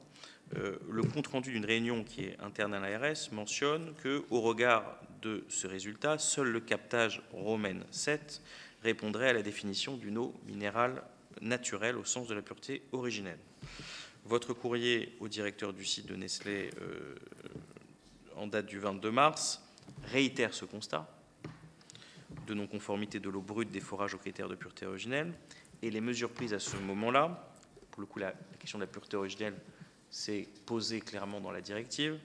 S3: le compte-rendu d'une réunion qui est interne à l'ARS mentionne qu'au regard de ce résultat, seul le captage Romaine 7 répondrait à la définition d'une eau minérale naturelle au sens de la pureté originelle. Votre courrier au directeur du site de Nestlé en date du 22 mars réitère ce constat de non-conformité de l'eau brute des forages aux critères de pureté originelle et les mesures prises à ce moment-là. Pour le coup, la question de la pureté originelle s'est posée clairement dans la directive,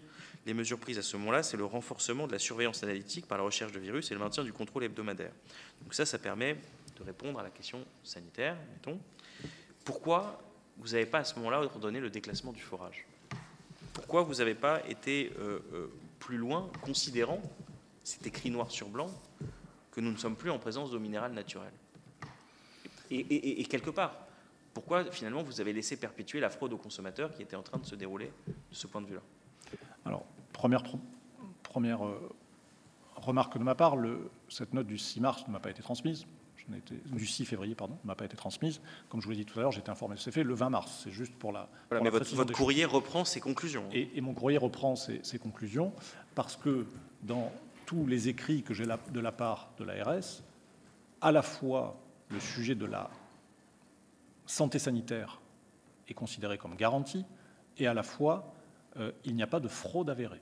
S3: les mesures prises à ce moment-là, c'est le renforcement de la surveillance analytique par la recherche de virus et le maintien du contrôle hebdomadaire. Donc ça permet de répondre à la question sanitaire, mettons. Pourquoi vous n'avez pas à ce moment-là ordonné le déclassement du forage? Pourquoi vous n'avez pas été plus loin, considérant, c'est écrit noir sur blanc, que nous ne sommes plus en présence d'eau minérale naturelle? Et quelque part, pourquoi finalement vous avez laissé perpétuer la fraude aux consommateurs qui était en train de se dérouler de ce point de vue-là?
S2: Alors, première remarque de ma part, cette note du 6 mars ne m'a pas été transmise. Du 6 février, pardon, ne m'a pas été transmise. Comme je vous l'ai dit tout à l'heure, j'ai été informé de ces faits le 20 mars. C'est juste pour la...
S3: Voilà, mais votre courrier reprend ses conclusions.
S2: Et mon courrier reprend ses conclusions parce que dans tous les écrits que j'ai de la part de l'ARS, à la fois le sujet de la santé sanitaire est considéré comme garanti et à la fois il n'y a pas de fraude avérée.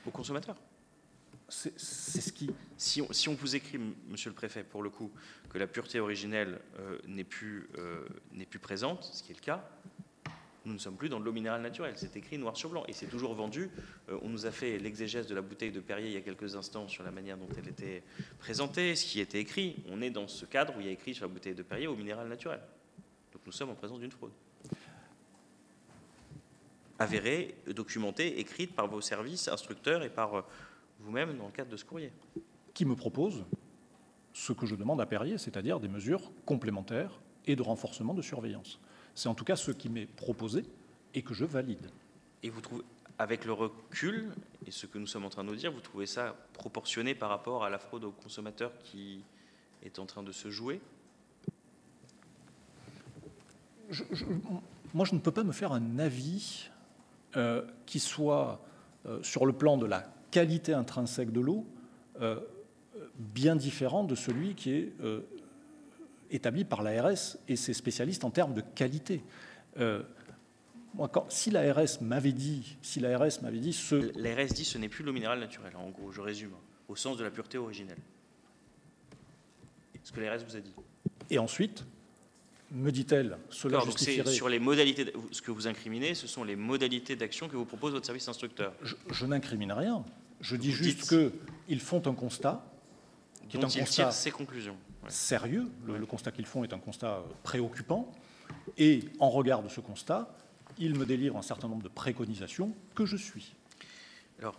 S3: Aux consommateurs?
S2: C'est ce qui...
S3: Si on vous écrit, monsieur le préfet, pour le coup, que la pureté originelle n'est plus présente, ce qui est le cas, nous ne sommes plus dans de l'eau minérale naturelle. C'est écrit noir sur blanc et c'est toujours vendu. On nous a fait l'exégèse de la bouteille de Perrier il y a quelques instants sur la manière dont elle était présentée, ce qui était écrit. On est dans ce cadre où il y a écrit sur la bouteille de Perrier eau minérale naturelle. Donc nous sommes en présence d'une fraude avérée, documentée, écrite par vos services instructeurs et par vous-même dans le cadre de ce courrier.
S2: Qui me propose ce que je demande à Perrier, c'est-à-dire des mesures complémentaires et de renforcement de surveillance. C'est en tout cas ce qui m'est proposé et que je valide.
S3: Et vous trouvez, avec le recul et ce que nous sommes en train de nous dire, vous trouvez ça proportionné par rapport à la fraude aux consommateurs qui est en train de se jouer?
S2: Moi, je ne peux pas me faire un avis qui soit, sur le plan de la qualité intrinsèque de l'eau, bien différent de celui qui est établi par l'ARS et ses spécialistes en termes de qualité. Moi, si l'ARS m'avait dit,
S3: L'ARS dit ce n'est plus l'eau minérale naturelle, en gros, je résume, au sens de la pureté originelle. Ce que l'ARS vous a dit.
S2: Et ensuite, me dit-elle, cela justifierait...
S3: Sur les modalités, ce que vous incriminez, ce sont les modalités d'action que vous propose votre service instructeur.
S2: Je n'incrimine rien. Je dis juste qu'ils font un constat qui est un constat
S3: ses conclusions. Ouais.
S2: Sérieux. Le constat qu'ils font est un constat préoccupant. Et en regard de ce constat, ils me délivrent un certain nombre de préconisations que je suis.
S3: Alors,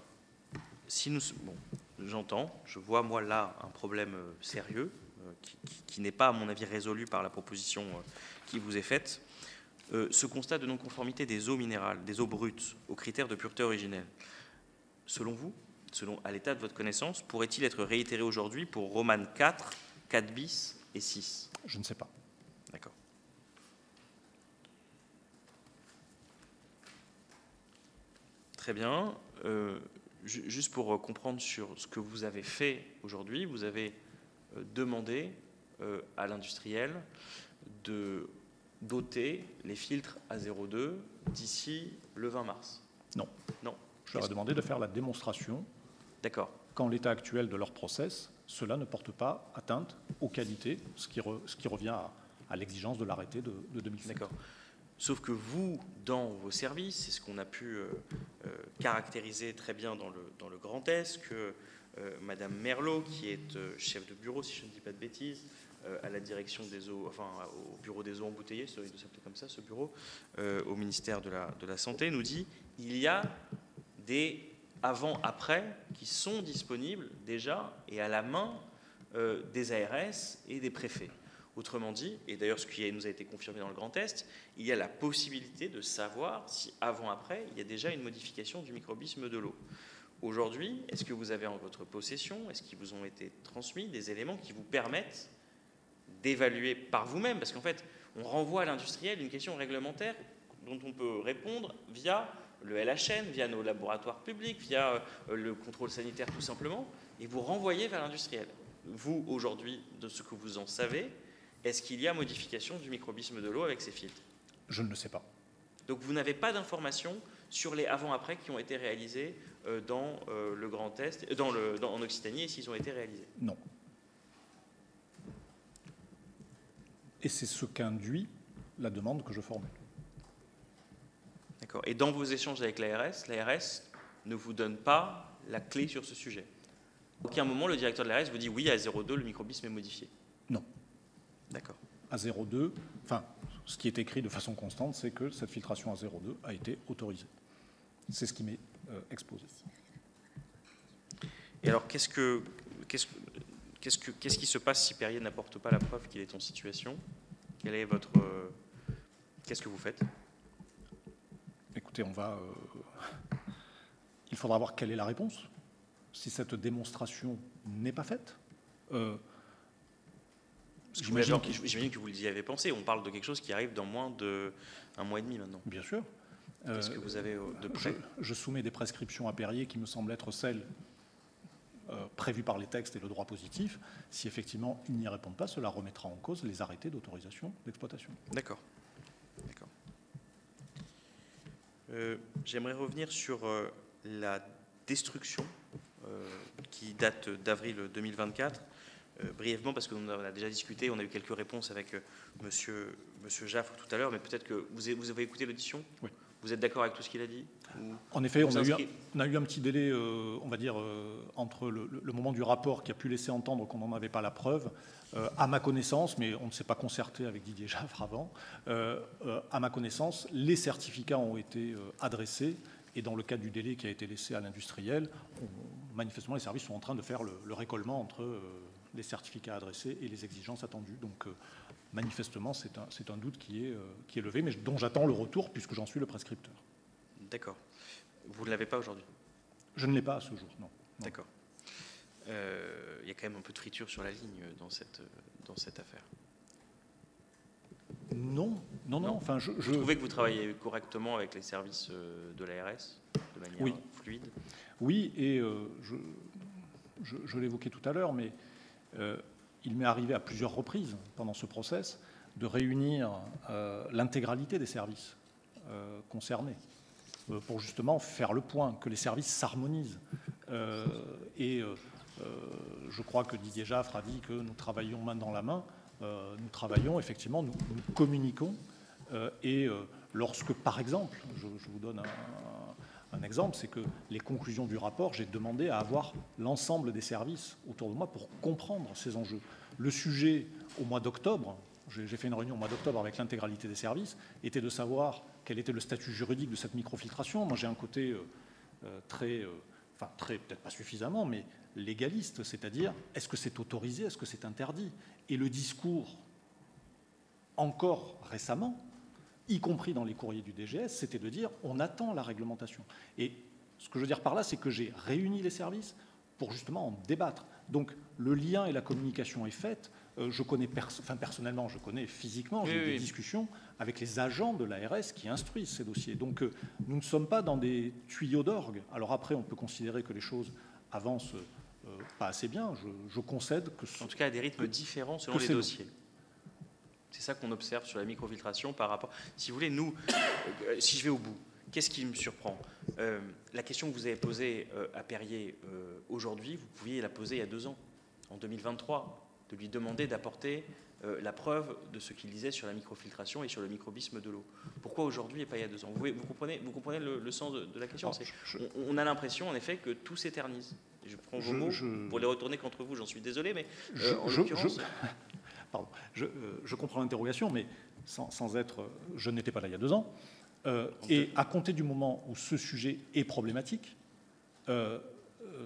S3: j'entends, je vois moi là un problème sérieux qui n'est pas, à mon avis, résolu par la proposition qui vous est faite. Ce constat de non-conformité des eaux minérales, des eaux brutes, aux critères de pureté originelle, selon vous, à l'état de votre connaissance, pourrait-il être réitéré aujourd'hui pour Roman 4, 4 bis et 6?
S2: Je ne sais pas.
S3: D'accord. Très bien. Juste pour comprendre sur ce que vous avez fait aujourd'hui, vous avez demandé à l'industriel de doter les filtres A02 d'ici le 20 mars.
S2: Non.
S3: Non.
S2: Je leur ai demandé de faire la démonstration qu'en l'état actuel de leur process, cela ne porte pas atteinte aux qualités, ce qui revient à l'exigence de l'arrêté de 2007.
S3: D'accord. Sauf que vous, dans vos services, c'est ce qu'on a pu caractériser très bien dans le Grand Est, que Madame Merlot, qui est chef de bureau, si je ne dis pas de bêtises, à la direction des eaux, enfin au bureau des eaux embouteillées, ça doit s'appeler comme ça, ce bureau, au ministère de la Santé, nous dit il y a des avant-après qui sont disponibles déjà et à la main des ARS et des préfets. Autrement dit, et d'ailleurs ce qui nous a été confirmé dans le Grand Est, il y a la possibilité de savoir si avant-après, il y a déjà une modification du microbisme de l'eau. Aujourd'hui, est-ce que vous avez en votre possession, est-ce qu'ils vous ont été transmis des éléments qui vous permettent d'évaluer par vous-même? Parce qu'en fait, on renvoie à l'industriel une question réglementaire dont on peut répondre via le LHN, via nos laboratoires publics, via le contrôle sanitaire tout simplement, et vous renvoyez vers l'industriel. Vous, aujourd'hui, de ce que vous en savez, est-ce qu'il y a modification du microbisme de l'eau avec ces filtres?
S2: Je ne le sais pas.
S3: Donc vous n'avez pas d'informations sur les avant-après qui ont été réalisés dans le Grand Est, en Occitanie, et s'ils ont été réalisés?
S2: Non. Et c'est ce qu'induit la demande que je formule.
S3: D'accord. Et dans vos échanges avec l'ARS ne vous donne pas la clé sur ce sujet. À aucun moment, le directeur de l'ARS vous dit oui, à 0,2, le microbisme est modifié.
S2: Non.
S3: D'accord.
S2: À 0,2, enfin, ce qui est écrit de façon constante, c'est que cette filtration à 0,2 a été autorisée. C'est ce qui m'est exposé.
S3: Et alors, qu'est-ce qui se passe si Perrier n'apporte pas la preuve qu'il est en situation? Qu'est-ce que vous faites?
S2: Écoutez, il faudra voir quelle est la réponse. Si cette démonstration n'est pas faite,
S3: j'imagine que vous y avez pensé. On parle de quelque chose qui arrive dans moins d'un mois et demi maintenant.
S2: Bien sûr.
S3: Qu'est-ce que vous avez de près?
S2: Je soumets des prescriptions à Perrier qui me semblent être celles prévues par les textes et le droit positif. Si effectivement il n'y répond pas, cela remettra en cause les arrêtés d'autorisation d'exploitation.
S3: D'accord. J'aimerais revenir sur la destruction qui date d'avril 2024. Brièvement, parce qu'on a déjà discuté, on a eu quelques réponses avec monsieur Jaffre tout à l'heure, mais peut-être que vous avez écouté l'audition?
S2: Oui.
S3: Vous êtes d'accord avec tout ce qu'il a dit?
S2: En effet, on a eu un petit délai, on va dire, entre le moment du rapport qui a pu laisser entendre qu'on n'en avait pas la preuve, à ma connaissance, mais on ne s'est pas concerté avec Didier Jaffre avant, à ma connaissance, les certificats ont été adressés, et dans le cadre du délai qui a été laissé à l'industriel, manifestement les services sont en train de faire le récollement entre les certificats adressés et les exigences attendues. Donc manifestement, c'est un doute qui est levé, mais dont j'attends le retour puisque j'en suis le prescripteur.
S3: D'accord. Vous ne l'avez pas aujourd'hui?
S2: Je ne l'ai pas à ce jour, non.
S3: D'accord. Il y a quand même un peu de friture sur la ligne dans cette affaire.
S2: Non. Enfin,
S3: Vous trouvez que vous travaillez correctement avec les services de l'ARS, de manière fluide?
S2: Oui, et je l'évoquais tout à l'heure, mais il m'est arrivé à plusieurs reprises pendant ce process de réunir l'intégralité des services concernés pour justement faire le point, que les services s'harmonisent. Je crois que Didier Jaffre a dit que nous travaillons main dans la main. Nous travaillons, effectivement, nous communiquons. Lorsque, par exemple, je vous donne un exemple, c'est que les conclusions du rapport, j'ai demandé à avoir l'ensemble des services autour de moi pour comprendre ces enjeux. Le sujet, au mois d'octobre, j'ai fait une réunion au mois d'octobre avec l'intégralité des services, était de savoir quel était le statut juridique de cette microfiltration. Moi, j'ai un côté très, peut-être pas suffisamment, mais légaliste, c'est-à-dire, est-ce que c'est autorisé, est-ce que c'est interdit? Et le discours, encore récemment, y compris dans les courriers du DGS, c'était de dire on attend la réglementation. Et ce que je veux dire par là, c'est que j'ai réuni les services pour justement en débattre. Donc le lien et la communication est faite. Je connais personnellement, je connais physiquement, j'ai eu des discussions avec les agents de l'ARS qui instruisent ces dossiers. Donc nous ne sommes pas dans des tuyaux d'orgue. Alors après, on peut considérer que les choses avancent pas assez bien. Je concède que...
S3: En tout cas, à des rythmes différents selon les dossiers. C'est ça qu'on observe sur la microfiltration par rapport... Si vous voulez, nous, si je vais au bout, qu'est-ce qui me surprend? La question que vous avez posée à Perrier aujourd'hui, vous pouviez la poser il y a 2 ans, en 2023, de lui demander d'apporter la preuve de ce qu'il disait sur la microfiltration et sur le microbisme de l'eau. Pourquoi aujourd'hui et pas il y a 2 ans? Vous comprenez le sens de la question? On a l'impression, en effet, que tout s'éternise. Je prends vos mots pour les retourner contre vous, j'en suis désolé, mais en l'occurrence...
S2: Pardon. Je comprends l'interrogation, mais sans être... Je n'étais pas là il y a 2 ans. Et à compter du moment où ce sujet est problématique,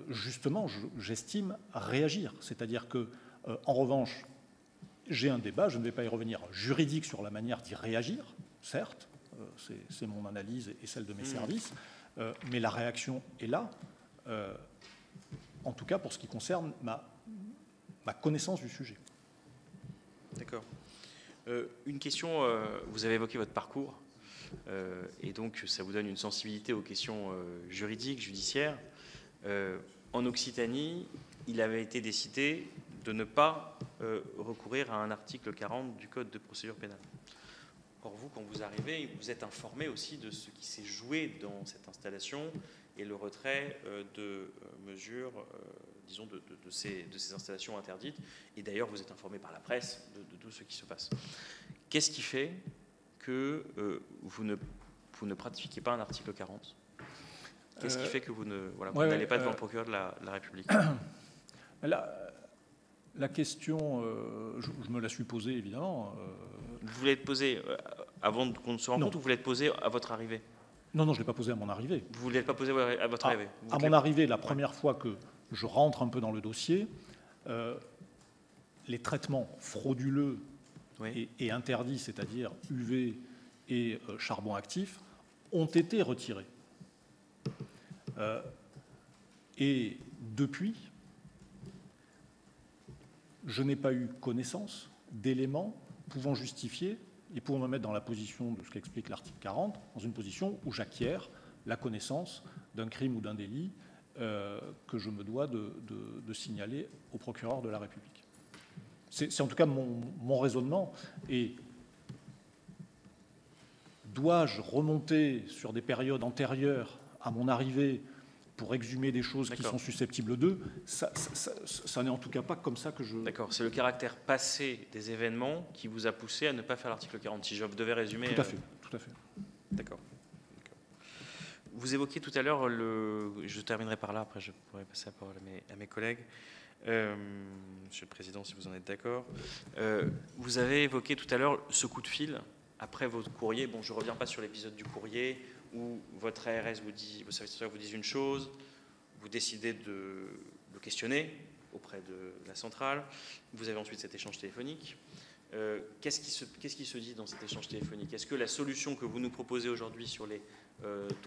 S2: justement, j'estime réagir. C'est-à-dire que, en revanche, j'ai un débat, je ne vais pas y revenir, juridique sur la manière d'y réagir, certes, c'est mon analyse et celle de mes services, mais la réaction est là, en tout cas pour ce qui concerne ma connaissance du sujet.
S3: D'accord. Une question, vous avez évoqué votre parcours, et donc ça vous donne une sensibilité aux questions juridiques, judiciaires. En Occitanie, il avait été décidé de ne pas recourir à un article 40 du Code de procédure pénale. Or, vous, quand vous arrivez, vous êtes informé aussi de ce qui s'est joué dans cette installation et le retrait de mesures, disons, de ces installations interdites. Et d'ailleurs, vous êtes informé par la presse de tout ce qui se passe. Qu'est-ce qui fait que vous ne pratiquez pas un article 40 ? Qu'est-ce qui fait que vous n'allez pas devant le procureur de la République?
S2: La question, je me la suis posée, évidemment.
S3: Vous voulez être posée avant qu'on se rencontre, ou vous voulez être posée à votre arrivée?
S2: Non, je ne l'ai pas posée à mon arrivée.
S3: Vous ne voulez pas poser à votre arrivée?
S2: À mon arrivée, la première fois que je rentre un peu dans le dossier, les traitements frauduleux et interdits, c'est-à-dire UV et charbon actif, ont été retirés. Et depuis, je n'ai pas eu connaissance d'éléments pouvant justifier et pouvant me mettre dans la position de ce qu'explique l'article 40, dans une position où j'acquiers la connaissance d'un crime ou d'un délit que je me dois de signaler au procureur de la République. C'est en tout cas mon raisonnement. Et dois-je remonter sur des périodes antérieures à mon arrivée pour exhumer des choses qui sont susceptibles d'eux? Ça n'est en tout cas pas comme ça que je...
S3: D'accord, c'est le caractère passé des événements qui vous a poussé à ne pas faire l'article 40, si je devais résumer.
S2: Tout à fait, tout à fait.
S3: D'accord. Vous évoquiez tout à l'heure, je terminerai par là, après je pourrai passer la parole à mes collègues. Monsieur le Président, si vous en êtes d'accord. Vous avez évoqué tout à l'heure ce coup de fil après votre courrier. Bon, je ne reviens pas sur l'épisode du courrier où votre ARS vous dit, vos serviteurs vous disent une chose, vous décidez de le questionner auprès de la centrale. Vous avez ensuite cet échange téléphonique. Qu'est-ce qui se dit dans cet échange téléphonique? Est-ce que la solution que vous nous proposez aujourd'hui sur les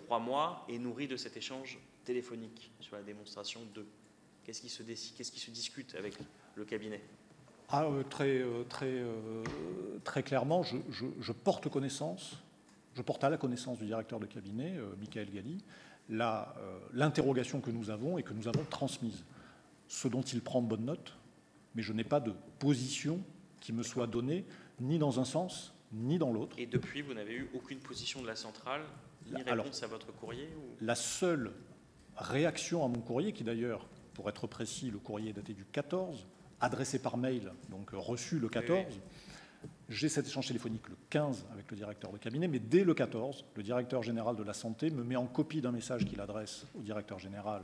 S3: 3 mois est nourrie de cet échange téléphonique sur la démonstration de... Qu'est-ce qui se discute avec le cabinet?
S2: Très clairement, je porte connaissance, je porte à la connaissance du directeur de cabinet, Michael Galli, l'interrogation que nous avons et que nous avons transmise. Ce dont il prend bonne note, mais je n'ai pas de position qui me soit donnée, ni dans un sens, ni dans l'autre.
S3: Et depuis, vous n'avez eu aucune position de la centrale, ni réponse à votre courrier
S2: La seule réaction à mon courrier, qui d'ailleurs, pour être précis, le courrier est daté du 14, adressé par mail, donc reçu le 14. Oui. J'ai cet échange téléphonique le 15 avec le directeur de cabinet, mais dès le 14, le directeur général de la Santé me met en copie d'un message qu'il adresse au directeur général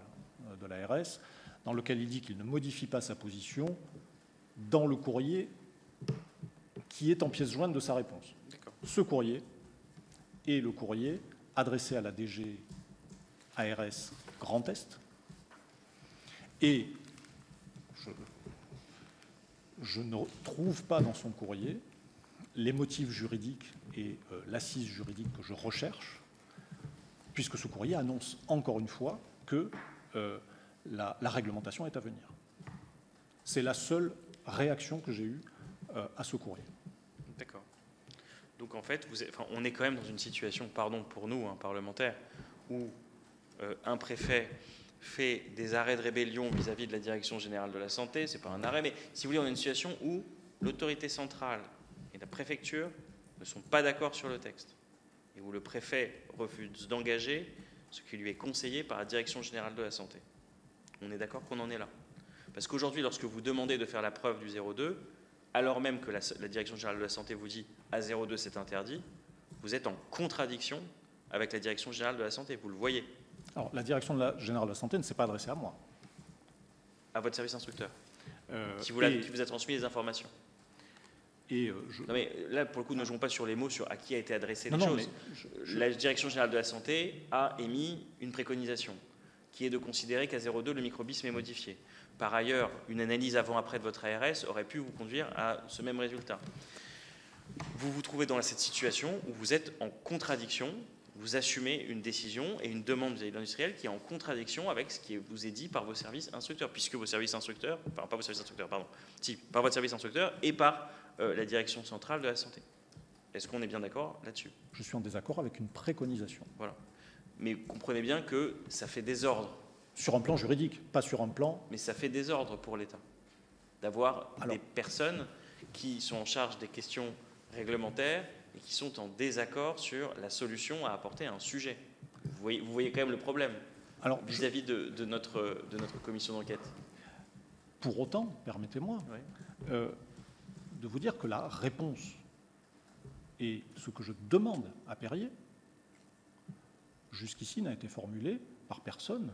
S2: de l'ARS, dans lequel il dit qu'il ne modifie pas sa position dans le courrier qui est en pièce jointe de sa réponse. Ce courrier est le courrier adressé à la DG ARS Grand Est, et je ne trouve pas dans son courrier les motifs juridiques et l'assise juridique que je recherche, puisque ce courrier annonce encore une fois que la réglementation est à venir. C'est la seule réaction que j'ai eue à ce courrier.
S3: D'accord. Donc en fait, on est quand même dans une situation, pardon pour nous, parlementaires, où un préfet fait des arrêts de rébellion vis-à-vis de la Direction générale de la Santé. Ce n'est pas un arrêt, mais si vous voulez, on a une situation où l'autorité centrale et la préfecture ne sont pas d'accord sur le texte, et où le préfet refuse d'engager ce qui lui est conseillé par la Direction générale de la Santé. On est d'accord qu'on en est là? Parce qu'aujourd'hui, lorsque vous demandez de faire la preuve du 0,2, alors même que la Direction générale de la Santé vous dit à 0,2 c'est interdit, vous êtes en contradiction avec la Direction générale de la Santé, vous le voyez.
S2: Alors, la Direction générale de la Santé ne s'est pas adressée à moi.
S3: À votre service instructeur, qui vous a transmis les informations. Non mais là, pour le coup, ne jouons pas sur les mots, sur à qui a été adressée les choses. La Direction générale de la Santé a émis une préconisation, qui est de considérer qu'à 0,2, le microbisme est modifié. Par ailleurs, une analyse avant-après de votre ARS aurait pu vous conduire à ce même résultat. Vous vous trouvez dans cette situation où vous êtes en contradiction, vous assumez une décision et une demande vis-à-vis de l'industriel qui est en contradiction avec ce qui vous est dit par vos services instructeurs, puisque vos services instructeurs, enfin pas vos services instructeurs, pardon, si, par votre service instructeur et par la Direction centrale de la Santé. Est-ce qu'on est bien d'accord là-dessus?
S2: Je suis en désaccord avec une préconisation.
S3: Voilà. Mais comprenez bien que ça fait désordre.
S2: Sur un plan juridique, pas sur un plan...
S3: Mais ça fait désordre pour l'État d'avoir des personnes qui sont en charge des questions réglementaires et qui sont en désaccord sur la solution à apporter à un sujet. Vous voyez quand même le problème vis-à-vis de notre commission d'enquête.
S2: Pour autant, permettez-moi de vous dire que la réponse et ce que je demande à Perrier, jusqu'ici, n'a été formulé par personne.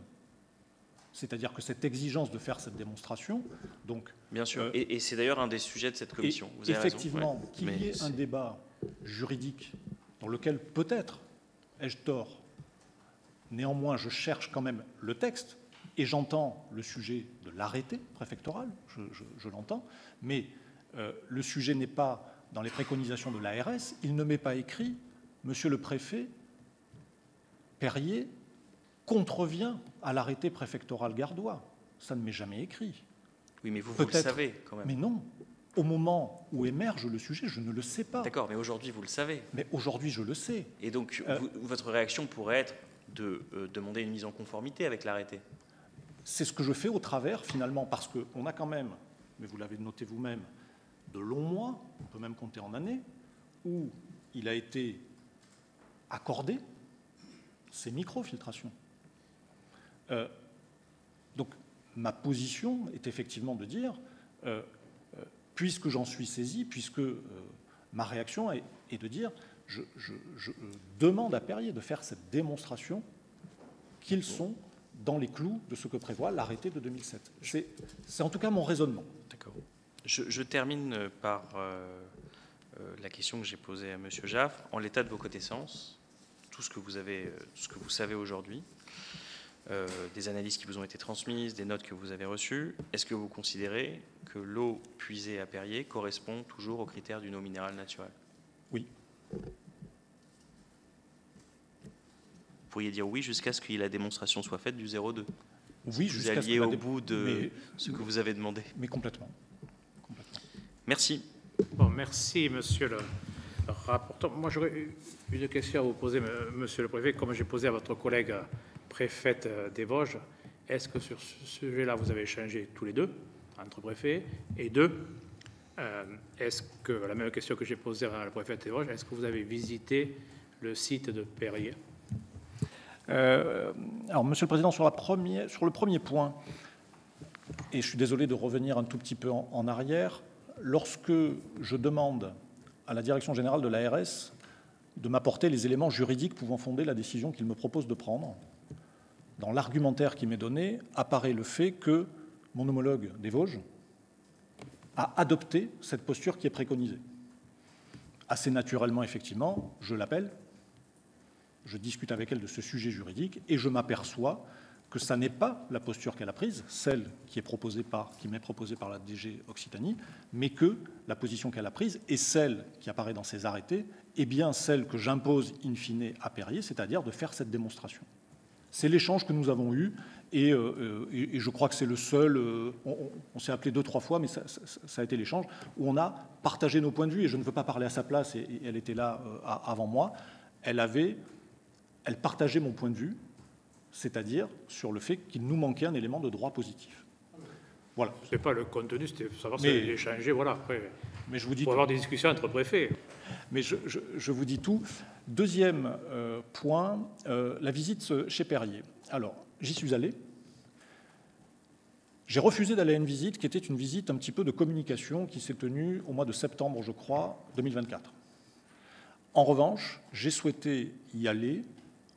S2: C'est-à-dire que cette exigence de faire cette démonstration, donc...
S3: Bien sûr, et c'est d'ailleurs un des sujets de cette commission. Vous avez
S2: effectivement,
S3: raison.
S2: qu'il y ait un débat juridique dans lequel peut-être ai-je tort, néanmoins je cherche quand même le texte, et j'entends le sujet de l'arrêté préfectoral, je l'entends, mais le sujet n'est pas dans les préconisations de l'ARS, il ne m'est pas écrit « Monsieur le préfet, Perrier contrevient à l'arrêté préfectoral gardois ». Ça ne m'est jamais écrit.
S3: Oui, mais vous le savez quand même.
S2: Mais non, au moment où émerge le sujet, je ne le sais pas.
S3: D'accord, mais aujourd'hui, vous le savez.
S2: Mais aujourd'hui, je le sais.
S3: Et donc, votre réaction pourrait être de demander une mise en conformité avec l'arrêté.
S2: C'est ce que je fais au travers, finalement, parce qu'on a quand même, mais vous l'avez noté vous-même, de longs mois, on peut même compter en années, où il a été accordé ces micro-filtrations. Donc, ma position est effectivement de dire, puisque j'en suis saisi, puisque ma réaction est de dire, je demande à Perrier de faire cette démonstration qu'ils sont dans les clous de ce que prévoit l'arrêté de 2007. C'est en tout cas mon raisonnement.
S3: D'accord. Je termine par la question que j'ai posée à M. Jaffre. En l'état de vos connaissances, tout ce que vous savez aujourd'hui, des analyses qui vous ont été transmises, des notes que vous avez reçues, est-ce que vous considérez que l'eau puisée à Perrier correspond toujours aux critères d'une eau minérale naturelle?
S2: Oui.
S3: Vous pourriez dire oui jusqu'à ce que la démonstration soit faite du 0,2.
S2: Oui,
S3: vous alliez au bout de ce que vous avez demandé.
S2: Mais complètement.
S3: Merci.
S1: Bon, merci, monsieur le rapporteur. Moi, j'aurais une question à vous poser, monsieur le préfet, comme j'ai posé à votre collègue préfète des Vosges. Est-ce que sur ce sujet-là, vous avez échangé tous les deux, entre préfets? Et deux, est-ce que, la même question que j'ai posée à la préfète des Vosges, est-ce que vous avez visité le site de Perrier?
S2: Alors, monsieur le président, sur le premier point, et je suis désolé de revenir un tout petit peu en arrière, lorsque je demande à la direction générale de l'ARS de m'apporter les éléments juridiques pouvant fonder la décision qu'il me propose de prendre, dans l'argumentaire qui m'est donné, apparaît le fait que mon homologue des Vosges a adopté cette posture qui est préconisée. Assez naturellement, effectivement, je l'appelle, je discute avec elle de ce sujet juridique et je m'aperçois que ça n'est pas la posture qu'elle a prise, celle qui m'est proposée par la DG Occitanie, mais que la position qu'elle a prise est celle qui apparaît dans ses arrêtés, et bien celle que j'impose in fine à Perrier, c'est-à-dire de faire cette démonstration. C'est l'échange que nous avons eu, et je crois que c'est le seul, on s'est appelé 2-3 fois, mais ça a été l'échange, où on a partagé nos points de vue, et je ne veux pas parler à sa place, et elle était là avant moi, elle partageait mon point de vue, c'est-à-dire sur le fait qu'il nous manquait un élément de droit positif. Voilà.
S1: Ce n'est pas le contenu, c'était savoir si elle échanger, voilà. Après,
S2: mais je vous dis
S1: pour avoir des discussions entre préfets.
S2: Mais je vous dis tout. Deuxième point, la visite chez Perrier. Alors, j'y suis allé. J'ai refusé d'aller à une visite qui était une visite un petit peu de communication qui s'est tenue au mois de septembre, je crois, 2024. En revanche, j'ai souhaité y aller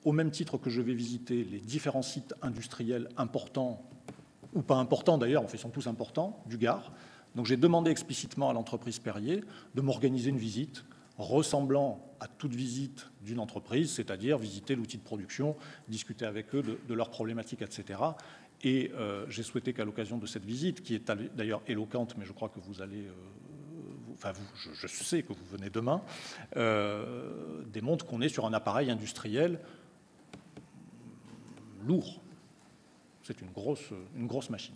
S2: au même titre que je vais visiter les différents sites industriels importants, ou pas importants d'ailleurs, enfin ils sont tous importants, du Gard. Donc j'ai demandé explicitement à l'entreprise Perrier de m'organiser une visite ressemblant à toute visite d'une entreprise, c'est-à-dire visiter l'outil de production, discuter avec eux de leurs problématiques, etc. Et j'ai souhaité qu'à l'occasion de cette visite, qui est d'ailleurs éloquente, mais je crois que vous allez... je sais que vous venez demain, démontre qu'on est sur un appareil industriel lourd. C'est une grosse machine.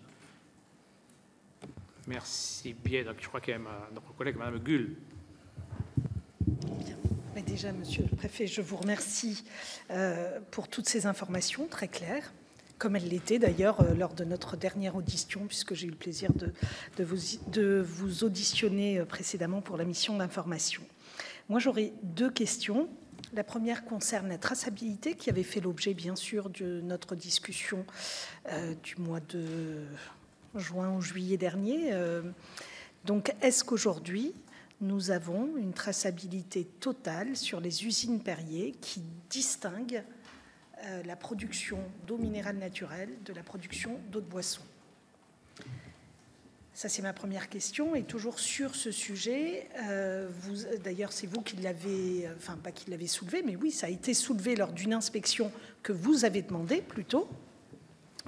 S1: Merci bien. Donc, je crois qu'il y a notre collègue, Mme Gull.
S4: Bien. Mais déjà, monsieur le préfet, je vous remercie pour toutes ces informations très claires, comme elles l'étaient d'ailleurs lors de notre dernière audition, puisque j'ai eu le plaisir de vous auditionner précédemment pour la mission d'information. Moi, j'aurais deux questions. La première concerne la traçabilité qui avait fait l'objet, bien sûr, de notre discussion du mois de juin ou juillet dernier. Donc, est-ce qu'aujourd'hui, nous avons une traçabilité totale sur les usines Perrier qui distingue la production d'eau minérale naturelle, de la production d'eau de boisson. Ça, c'est ma première question. Et toujours sur ce sujet, d'ailleurs, c'est vous qui l'avez, enfin, pas qui l'avez soulevé, mais oui, ça a été soulevé lors d'une inspection que vous avez demandée, plutôt,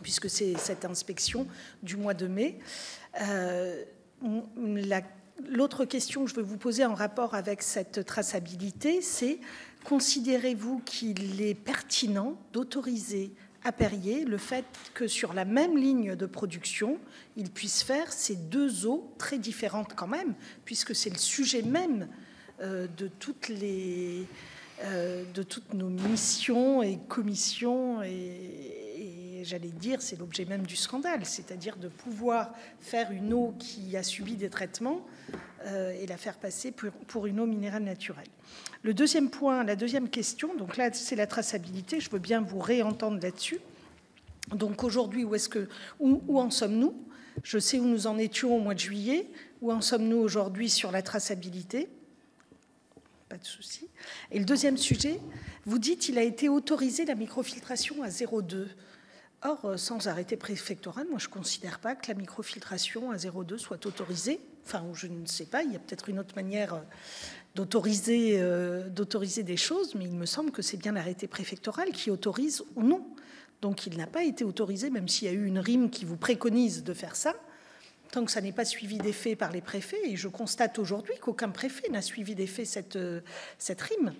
S4: puisque c'est cette inspection du mois de mai. L'autre question que je veux vous poser en rapport avec cette traçabilité, c'est considérez-vous qu'il est pertinent d'autoriser à Perrier le fait que sur la même ligne de production, il puisse faire ces deux eaux très différentes quand même, puisque c'est le sujet même de toutes nos missions et commissions et j'allais dire, c'est l'objet même du scandale, c'est-à-dire de pouvoir faire une eau qui a subi des traitements et la faire passer pour une eau minérale naturelle. Le deuxième point, la deuxième question, donc là, c'est la traçabilité. Je veux bien vous réentendre là-dessus. Donc aujourd'hui, où en sommes-nous? Je sais où nous en étions au mois de juillet. Où en sommes-nous aujourd'hui sur la traçabilité? Pas de souci. Et le deuxième sujet, vous dites qu'il a été autorisé la microfiltration à 0,2. Or, sans arrêté préfectoral, moi, je ne considère pas que la microfiltration à 0,2 soit autorisée. Enfin, je ne sais pas, il y a peut-être une autre manière d'autoriser des choses, mais il me semble que c'est bien l'arrêté préfectoral qui autorise ou non. Donc, il n'a pas été autorisé, même s'il y a eu une RIM qui vous préconise de faire ça, tant que ça n'est pas suivi d'effet par les préfets. Et je constate aujourd'hui qu'aucun préfet n'a suivi d'effet cette RIM.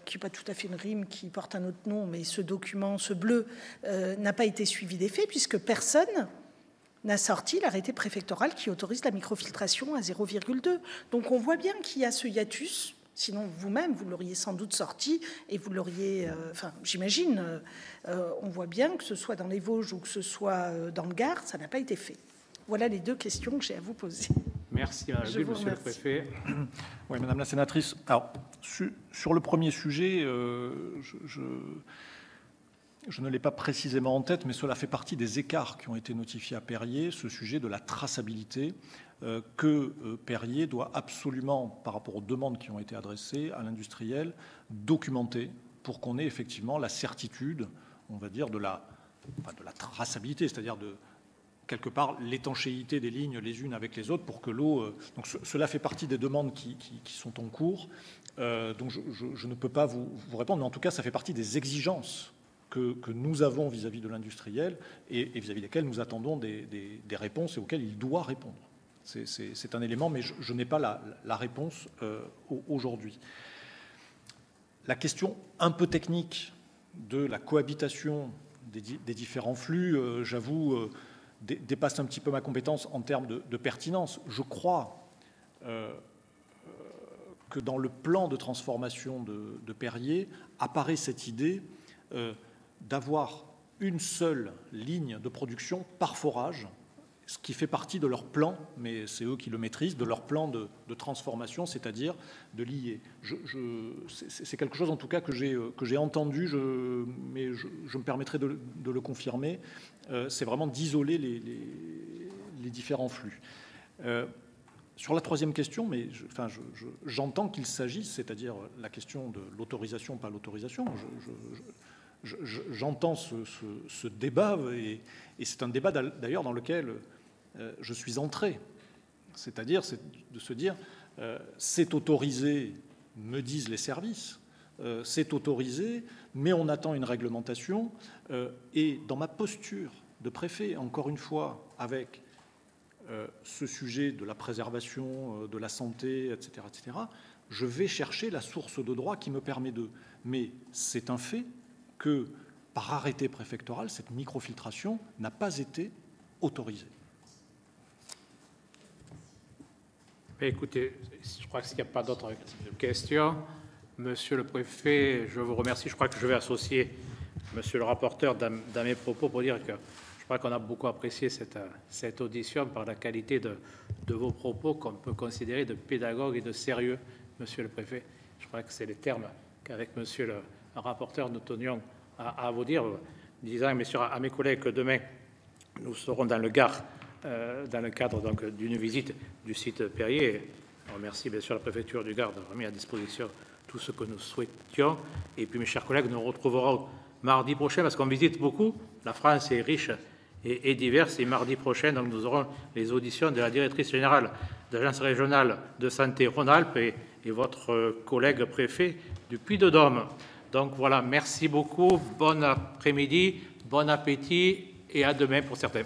S4: Qui n'est pas tout à fait une RIM, qui porte un autre nom, mais ce document, ce bleu, n'a pas été suivi d'effet, puisque personne n'a sorti l'arrêté préfectoral qui autorise la microfiltration à 0,2. Donc on voit bien qu'il y a ce hiatus, sinon vous-même, vous l'auriez sans doute sorti, et vous l'auriez... j'imagine, on voit bien que ce soit dans les Vosges ou que ce soit dans le Gard, ça n'a pas été fait. Voilà les deux questions que j'ai à vous poser.
S1: Merci, Madame Bulle, Monsieur le Préfet.
S2: Oui, Madame la Sénatrice. Alors, sur le premier sujet, je ne l'ai pas précisément en tête, mais cela fait partie des écarts qui ont été notifiés à Perrier, ce sujet de la traçabilité que Perrier doit absolument, par rapport aux demandes qui ont été adressées à l'industriel, documenter pour qu'on ait effectivement la certitude, on va dire, de la traçabilité, c'est-à-dire de quelque part l'étanchéité des lignes les unes avec les autres pour que l'eau... donc cela fait partie des demandes qui sont en cours. Donc je ne peux pas vous répondre, mais en tout cas, ça fait partie des exigences que nous avons vis-à-vis de l'industriel et vis-à-vis desquelles nous attendons des réponses et auxquelles il doit répondre. C'est un élément, mais je n'ai pas la réponse aujourd'hui. La question un peu technique de la cohabitation des différents flux, j'avoue... dépasse un petit peu ma compétence en termes de pertinence. Je crois que dans le plan de transformation de Perrier apparaît cette idée d'avoir une seule ligne de production par forage, ce qui fait partie de leur plan, mais c'est eux qui le maîtrisent, de leur plan de transformation, c'est-à-dire de lier. C'est quelque chose en tout cas que j'ai entendu, mais je me permettrai de le confirmer. C'est vraiment d'isoler les différents flux. Sur la troisième question, mais j'entends qu'il s'agisse, c'est-à-dire la question de l'autorisation, pas l'autorisation. J'entends ce débat, et c'est un débat d'ailleurs dans lequel je suis entré. C'est-à-dire de se dire, c'est autorisé, me disent les services, c'est autorisé, mais on attend une réglementation. Et dans ma posture de préfet, encore une fois, avec ce sujet de la préservation, de la santé, etc., je vais chercher la source de droit qui me permet de... Mais c'est un fait que, par arrêté préfectoral, cette microfiltration n'a pas été autorisée.
S1: Écoutez, je crois qu'il n'y a pas d'autres questions. Monsieur le Préfet, je vous remercie. Je crois que je vais associer Monsieur le rapporteur dans mes propos pour dire que je crois qu'on a beaucoup apprécié cette audition par la qualité de vos propos qu'on peut considérer de pédagogue et de sérieux, Monsieur le Préfet. Je crois que c'est les termes qu'avec Monsieur le rapporteur nous tenions à vous dire, disant bien sûr à mes collègues que demain nous serons dans le Gard dans le cadre donc d'une visite du site Perrier. On remercie bien sûr la préfecture du Gard d'avoir mis à disposition tout ce que nous souhaitions. Et puis, mes chers collègues, nous nous retrouverons mardi prochain parce qu'on visite beaucoup. La France est riche et diverse. Et mardi prochain, donc, nous aurons les auditions de la directrice générale de l'Agence régionale de santé Rhône-Alpes et votre collègue préfet du Puy-de-Dôme. Donc voilà, merci beaucoup. Bon après-midi, bon appétit et à demain pour certains.